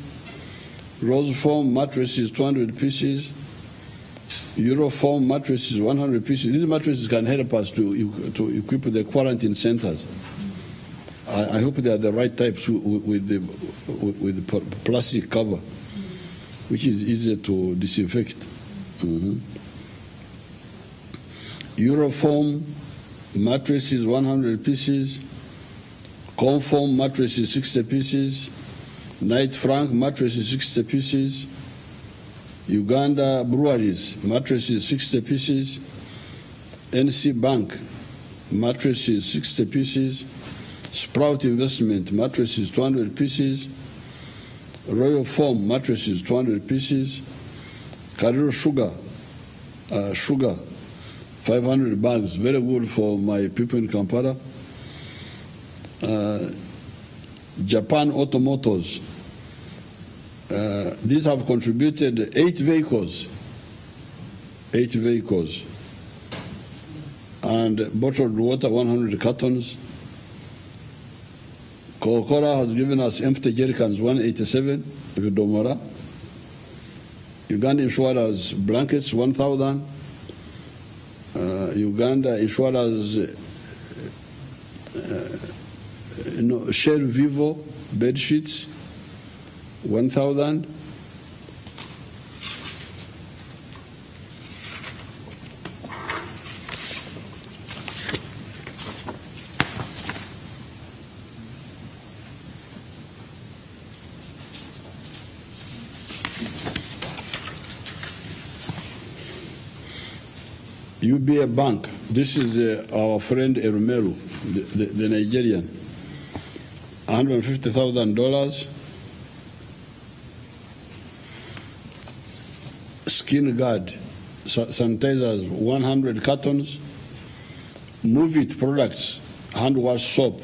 Rose foam mattresses, 200 pieces. Eurofoam mattresses, 100 pieces. These mattresses can help us to equip the quarantine centers. I hope they are the right types with the plastic cover, which is easier to disinfect. Eurofoam mattresses, 100 pieces. Confoam mattresses, 60 pieces. Knight Frank mattresses, 60 pieces. Uganda breweries mattresses, 60 pieces. NC Bank mattresses, 60 pieces. Sprout Investment mattresses, 200 pieces. Royal Foam mattresses, 200 pieces. Kariro Sugar, 500 bags, very good for my people in Kampala. Japan Automotors, these have contributed 8 vehicles, and bottled water, 100 cartons. Coca-Cola has given us empty jerrycans, 187, Vidomora. Uganda Insurance blankets, 1,000. Uganda Insurance Shell Vivo bed sheets, 1,000. UBA Bank, this is our friend Erumeru, the Nigerian, $150,000. Skin Guard sanitizers, 100 cartons. Move It products, hand wash soap,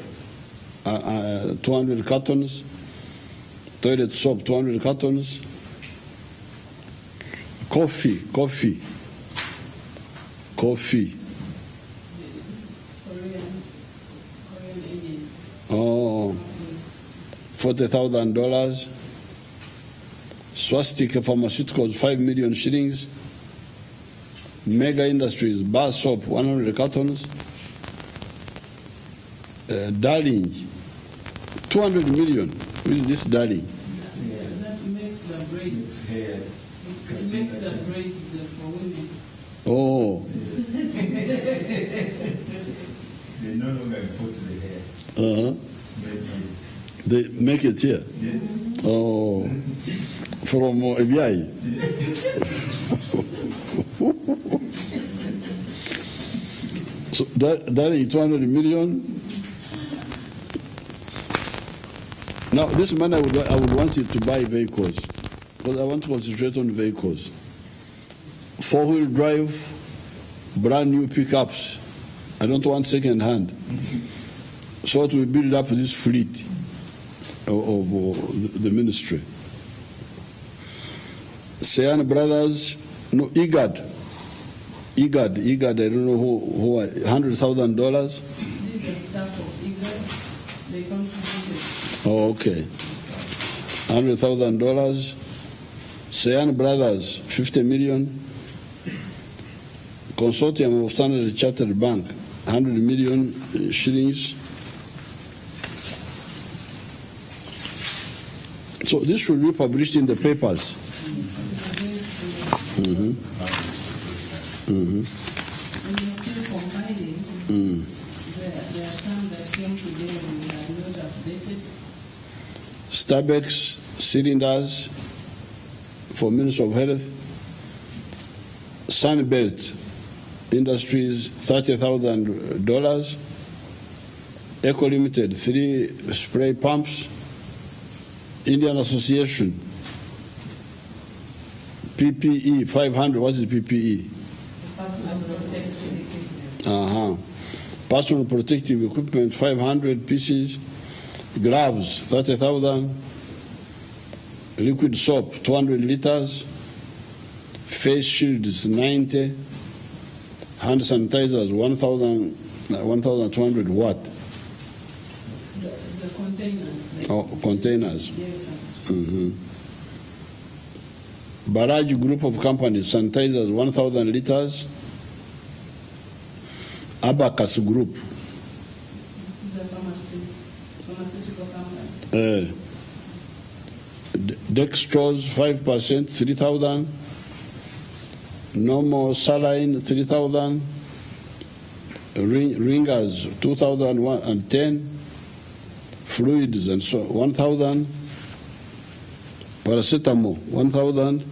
200 cartons. Toilet soap, 200 cartons. Coffee. Oh, $40,000. Swastika Pharmaceuticals, 5 million shillings. Mega Industries, bar soap, 100 cartons. Darling, 200 million. Who is this Darling? That makes the braids. It makes the braids for women. Oh. They no longer put the hair. They make it here? Yes. Oh. From ABI? So that is 200 million. Now, this money I would want it to buy vehicles, because I want to concentrate on vehicles. 4-wheel drive, brand new pickups. I don't want second hand. So we build up this fleet of the ministry. Sean Brothers, no, IGAD, I don't know who $100,000. These are staff of IGAD. They contributed. Oh, okay. $100,000. Sean Brothers, 50 million. Consortium of Standard Chartered Bank, 100 million shillings. So this should be published in the papers. When you're still compiling, there are some that came today and we are not updated. Starbex cylinders for Ministry of Health. Sunbelt Industries, $30,000. Eco Limited, 3 spray pumps. Indian Association, PPE, 500. What is PPE? Personal protective equipment. Personal protective equipment, 500 pieces. Gloves, 30,000. Liquid soap, 200 liters. Face shields, 90. Hand sanitizers, 1,200 watt. The containers. Containers. Barrage group of companies, sanitizers, 1,000 liters. Abacus Group. This is a pharmaceutical company. Dextrose, 5%, 3,000. Normal saline, 3,000. Ringers, 2,010. Fluids and so 1,000. Paracetamol, 1,000.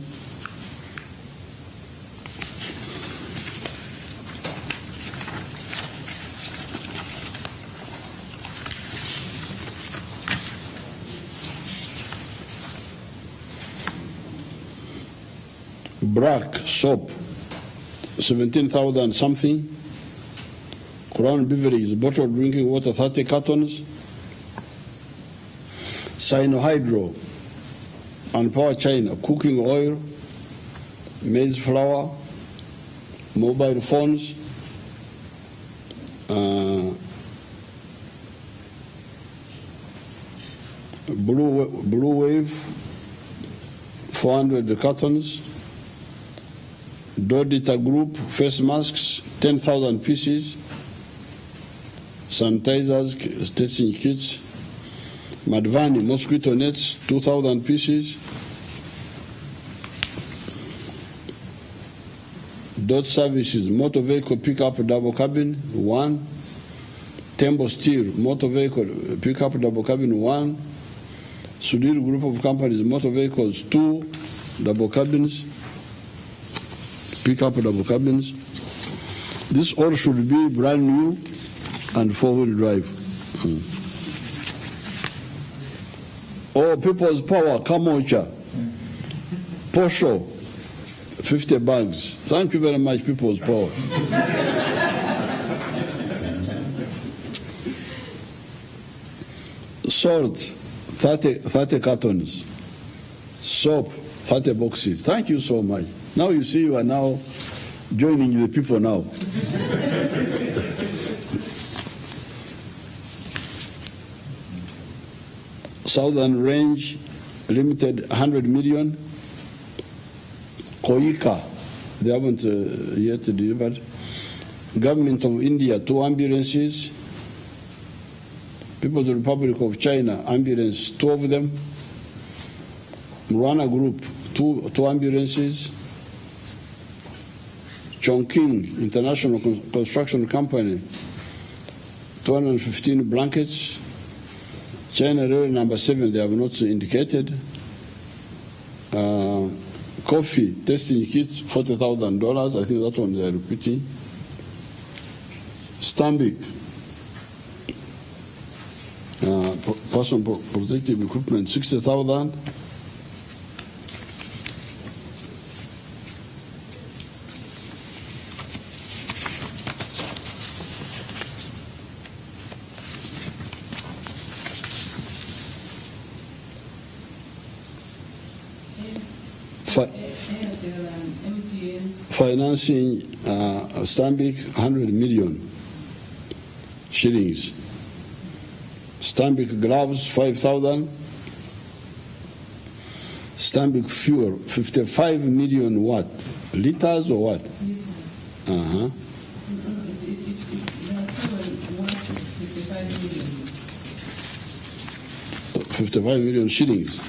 Brack soap, 17,000 something. Crown Beverage bottled drinking water, 30 cartons. Sinohydro and Power China cooking oil, maize flour, mobile phones, Blue Wave, 400 cartons. Dodita Group face masks, 10,000 pieces. Sanitizers, testing kits. Madvani mosquito nets, 2,000 pieces. Dot Services motor vehicle pickup double cabin, 1. Tembo Steel motor vehicle pickup double cabin, 1. Sudhir group of companies motor vehicles, 2 double cabins, pickup double cabins. This all should be brand new and 4-wheel drive. Oh, People's Power, Kamocha, Posho, 50 bags. Thank you very much, People's Power. Salt, 30 cartons. Soap, 30 boxes. Thank you so much. Now you see you are now joining the people now. Southern Range Limited, 100 million. Koika, they haven't yet delivered. Government of India, 2 ambulances. People's Republic of China, ambulance, 2 of them. Murana Group, 2 ambulances. Chongqing International Construction Company, 215 blankets. China Rail number 7, they have not indicated. Coffee testing kits, $40,000. I think that one they are repeating. Stambik, personal protective equipment, 60,000. Airtel and MTN. Financing Stanbic 100 million shillings. Stanbic gloves 5,000. Stanbic fuel 55 million what? Liters or what? Liters. Uh-huh. They are total worth 55 million. 55 million shillings.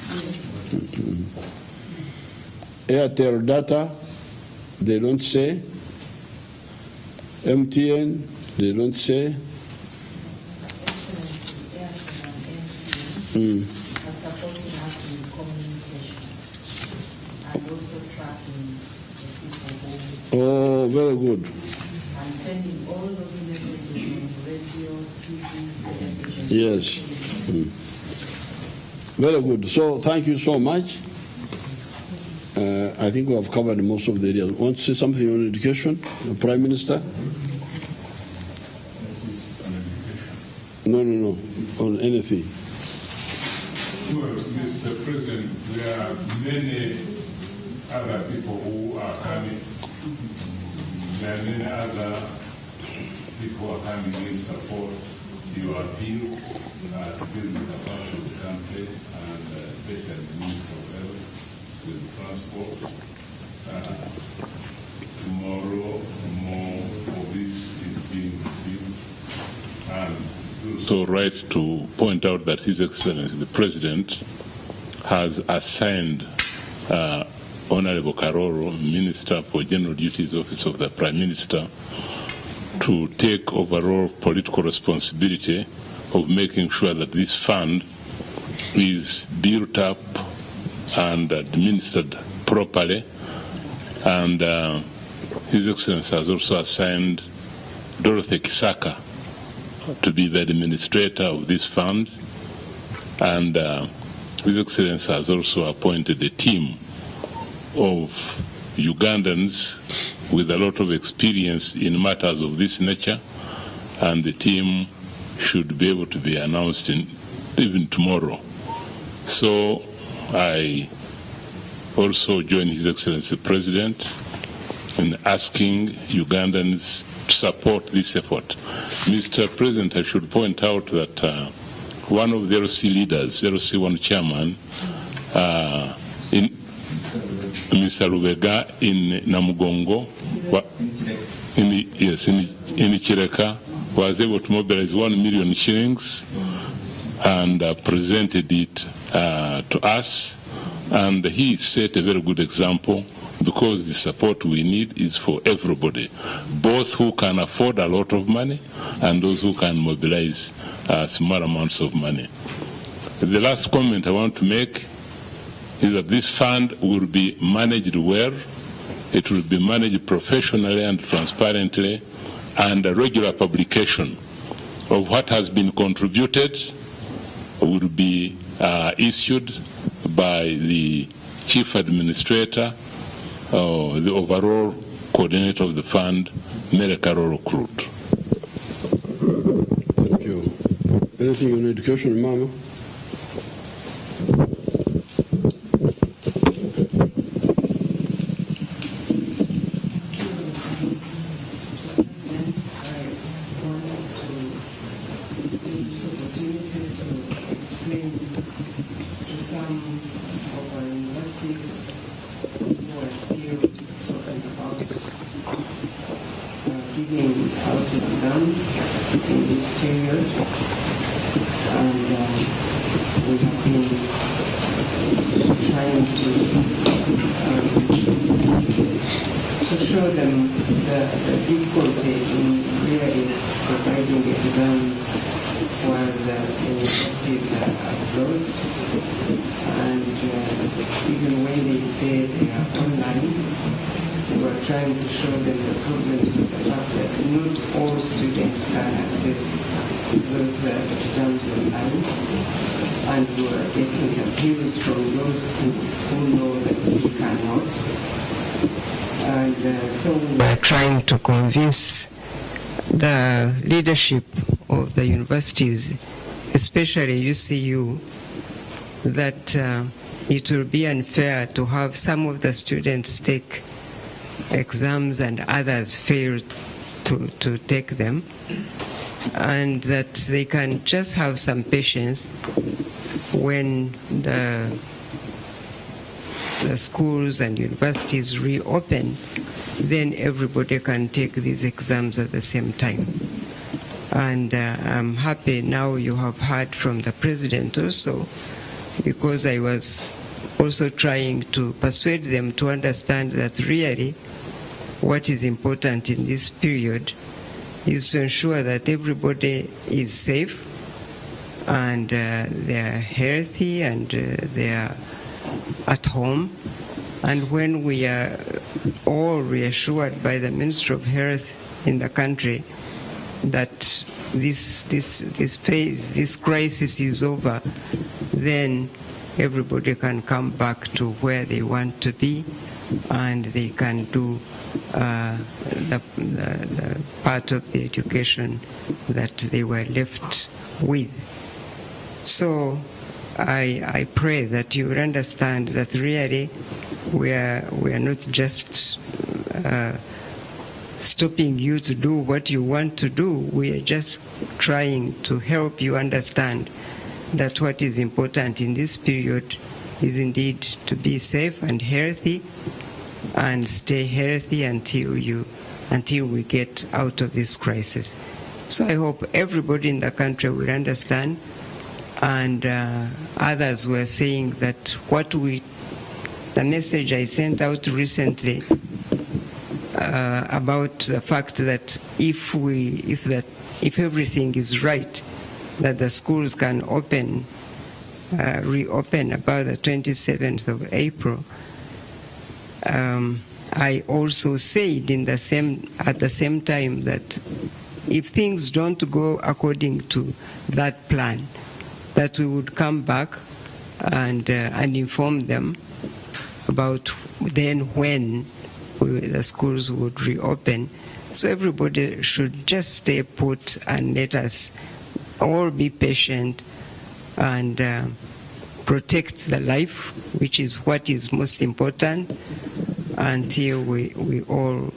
Airtel data, they don't say. MTN, they don't say. Are supporting us in communication and also tracking the people Oh, very good. and sending all those messages on radio, TVs, television. Yes. Very good. So thank you so much. I think we have covered most of the areas. Want to say something on education, the Prime Minister? No, on anything. Well, Mr. President, there are many other people who are coming. There are many other people who are coming in support your appeal to build the capacity of the country, and especially the Minister of Health with transport. Tomorrow, more of this is being received. And so right to point out that His Excellency the President has assigned Honorable Karoro, Minister for General Duties Office of the Prime Minister, to take overall political responsibility of making sure that this fund is built up and administered properly. And His Excellency has also assigned Dorothy Kisaka to be the administrator of this fund, and His Excellency has also appointed a team of Ugandans with a lot of experience in matters of this nature, and the team should be able to be announced even tomorrow. So I also join His Excellency the President in asking Ugandans to support this effort. Mr. President, I should point out that one of the LC leaders, LC1 chairman, Mr. Rubega in Namugongo, in Chireka, was able to mobilize 1 million shillings and presented it to us, and he set a very good example, because the support we need is for everybody, both who can afford a lot of money and those who can mobilize small amounts of money. The last comment I want to make is that this fund will be managed well. It will be managed professionally and transparently, and a regular publication of what has been contributed will be issued by the Chief Administrator, the overall coordinator of the fund, Mary Karoro Krut. Thank you. Anything on education, Mama? The leadership of the universities, especially UCU, that it will be unfair to have some of the students take exams and others fail to take them, and that they can just have some patience when the schools and universities reopen, then everybody can take these exams at the same time. And I'm happy now you have heard from the president also, because I was also trying to persuade them to understand that really what is important in this period is to ensure that everybody is safe and they are healthy and they are at home. And when we are all reassured by the Ministry of Health in the country that this phase, this crisis is over, then everybody can come back to where they want to be, and they can do the part of the education that they were left with. So I pray that you will understand that really we are not just stopping you to do what you want to do. We are just trying to help you understand that what is important in this period is indeed to be safe and healthy and stay healthy until we get out of this crisis. So I hope everybody in the country will understand, and others were saying that the message I sent out recently about the fact that if everything is right, that the schools can reopen about the 27th of April. I also said at the same time that if things don't go according to that plan, that we would come back and inform them about then when the schools would reopen. So everybody should just stay put and let us all be patient and protect the life, which is what is most important, until we all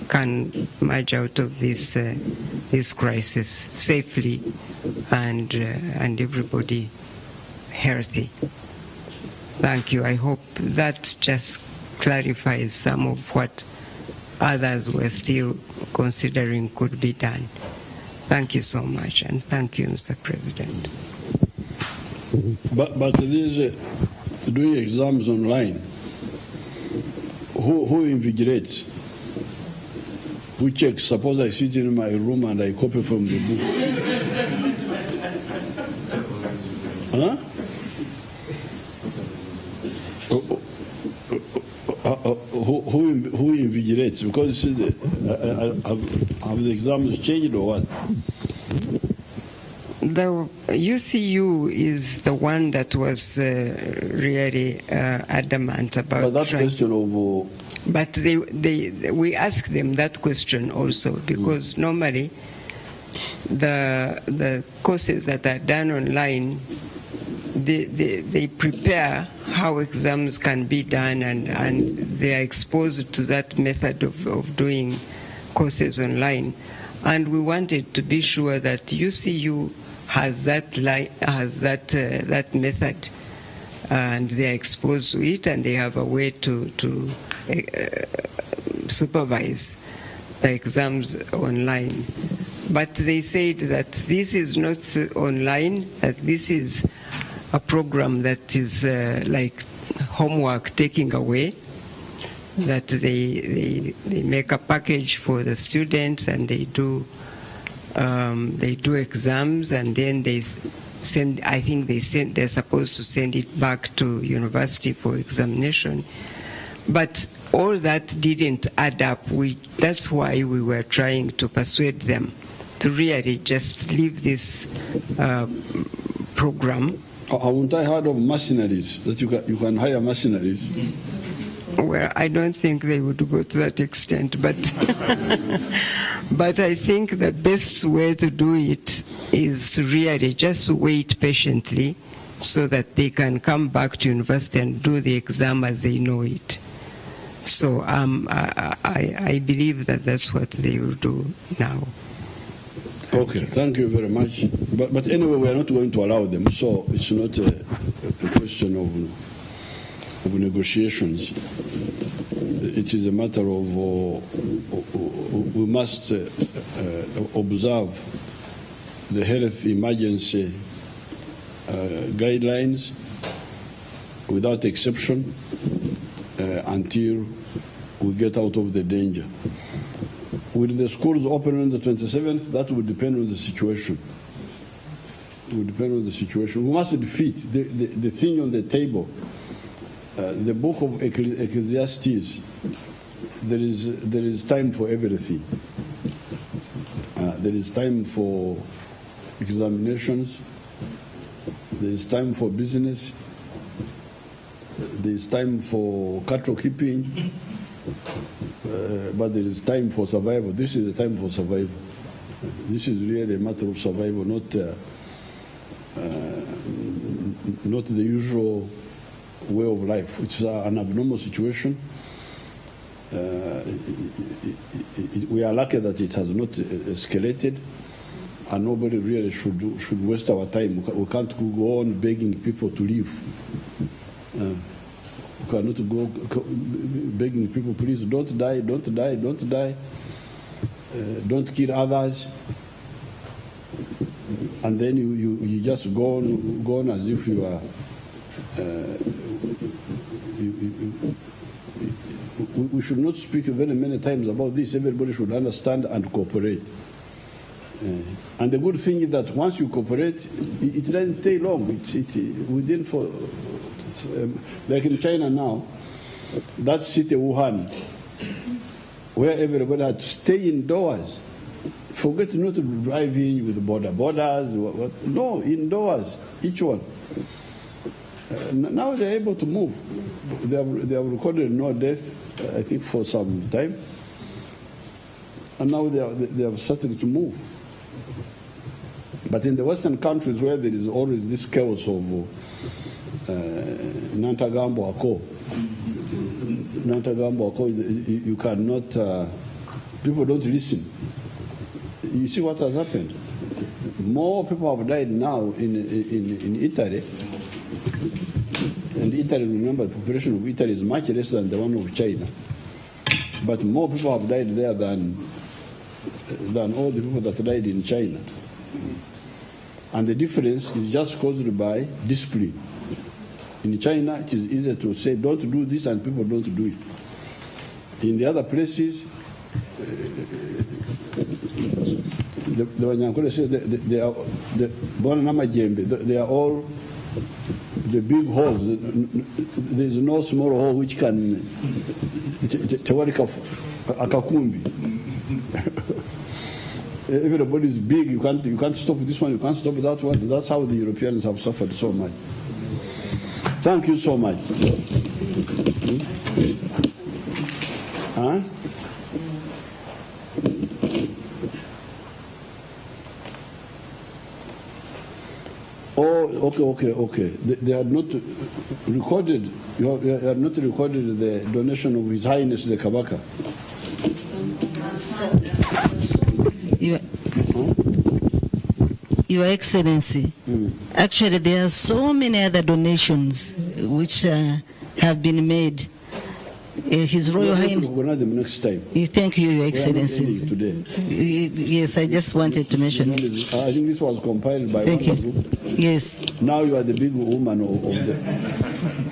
can emerge out of this crisis safely and everybody healthy. Thank you. I hope that just clarifies some of what others were still considering could be done. Thank you so much, and thank you, Mr. President. But these doing exams online, who invigilates? Who checks? Suppose I sit in my room and I copy from the books. Huh? Who invigilates? Because you see, have the exams changed or what? The UCU is the one that was really adamant about. But that question of. But we ask them that question also, because normally the courses that are done online, they prepare how exams can be done, and they are exposed to that method of doing courses online. And we wanted to be sure that UCU has that method, and they are exposed to it, and they have a way to supervise the exams online. But they said that this is not online, that this is a program that is like homework taking away, that they make a package for the students, and they do exams, and then they send, I think they're supposed to send it back to university for examination. But all that didn't add up. That's why we were trying to persuade them to really just leave this program. Haven't I heard of mercenaries, that you can hire mercenaries? Well, I don't think they would go to that extent, but but I think the best way to do it is to really just wait patiently so that they can come back to university and do the exam as they know it. So I believe that that's what they will do now. Okay, thank you very much. But anyway, we are not going to allow them, so it's not a question of negotiations. It is a matter of we must observe the health emergency guidelines without exception until we get out of the danger. Will the schools open on the 27th? That will depend on the situation. It will depend on the situation. We must defeat the thing on the table. The book of Ecclesiastes, there is time for everything. There is time for examinations. There is time for business. There is time for cattle keeping. But there is time for survival. This is the time for survival. This is really a matter of survival, not the usual way of life. It's an abnormal situation. We are lucky that it has not escalated, and nobody really should waste our time. We can't go on begging people to leave. We cannot go begging people, please don't die, don't die, don't die, don't kill others, and then you just go on as if you are. We should not speak very many times about this. Everybody should understand and cooperate. And the good thing is that once you cooperate, it doesn't take long. Within like in China now, that city Wuhan, where everybody had to stay indoors. Forget not to drive in with borders. No, indoors, each one. Now they're able to move. They have recorded no death, I think, for some time. And now they have started to move. But in the Western countries where there is always this chaos of Nantagambo Ako, you cannot, people don't listen. You see what has happened? More people have died now in Italy. And Italy, remember, the population of Italy is much less than the one of China. But more people have died there than all the people that died in China. And the difference is just caused by discipline. In China, it is easier to say, don't do this, and people don't do it. In the other places, the Wanyankole say they are all the big holes. There is no small hole which can akakumbi. Everybody is big. You can't stop this one. You can't stop that one. That's how the Europeans have suffered so much. Thank you so much. Huh? Oh, okay. They had not recorded. You had not recorded the donation of His Highness the Kabaka. Your Excellency, actually there are so many other donations which have been made. His Royal Highness. We'll them next time. Thank you, Your Excellency. Today. Yes, I just wanted to mention it. I think this was compiled by Thank one you. group. Yes. Now you are the big woman of the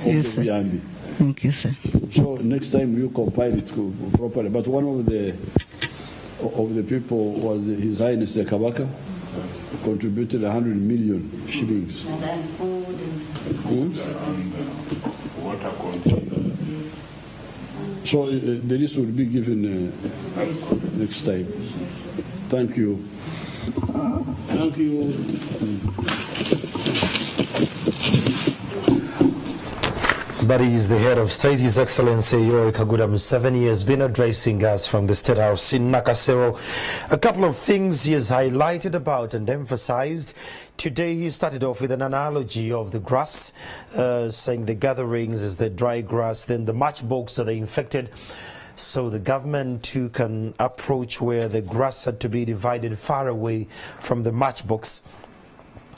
Yes, sir. Yambi. Thank you, sir. So next time you compile it properly. But one of the people was His Highness the Kabaka, contributed 100 million shillings. So the list will be given next time. Thank you. Thank you. But he is the head of state. His Excellency Yoweri Kaguta Museveni has been addressing us from the State House in Nakasero. A couple of things he has highlighted about and emphasized: Today he started off with an analogy of the grass, saying the gatherings is the dry grass, then the matchbox are the infected. So the government took an approach where the grass had to be divided far away from the matchbox.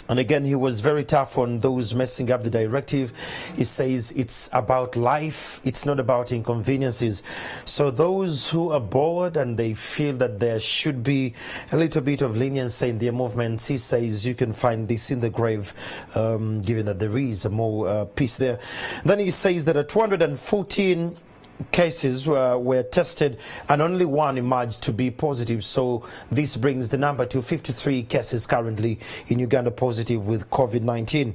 And again, he was very tough on those messing up the directive. He says it's about life, it's not about inconveniences. So those who are bored and they feel that there should be a little bit of leniency in their movements, he says you can find this in the grave, given that there is more peace there. Then he says that 214 cases were tested and only one emerged to be positive, so this brings the number to 53 cases currently in Uganda positive with COVID-19.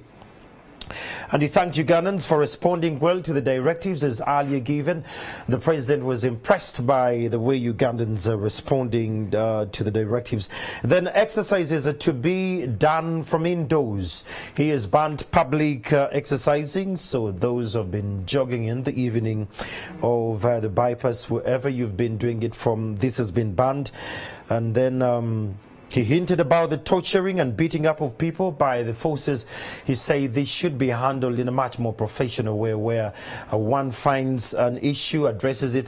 And he thanked Ugandans for responding well to the directives as earlier given. The president was impressed by the way Ugandans are responding to the directives. Then exercises are to be done from indoors. He has banned public exercising, so those who have been jogging in the evening or via the bypass, wherever you've been doing it from, this has been banned. And then he hinted about the torturing and beating up of people by the forces. He said this should be handled in a much more professional way, where one finds an issue, addresses it,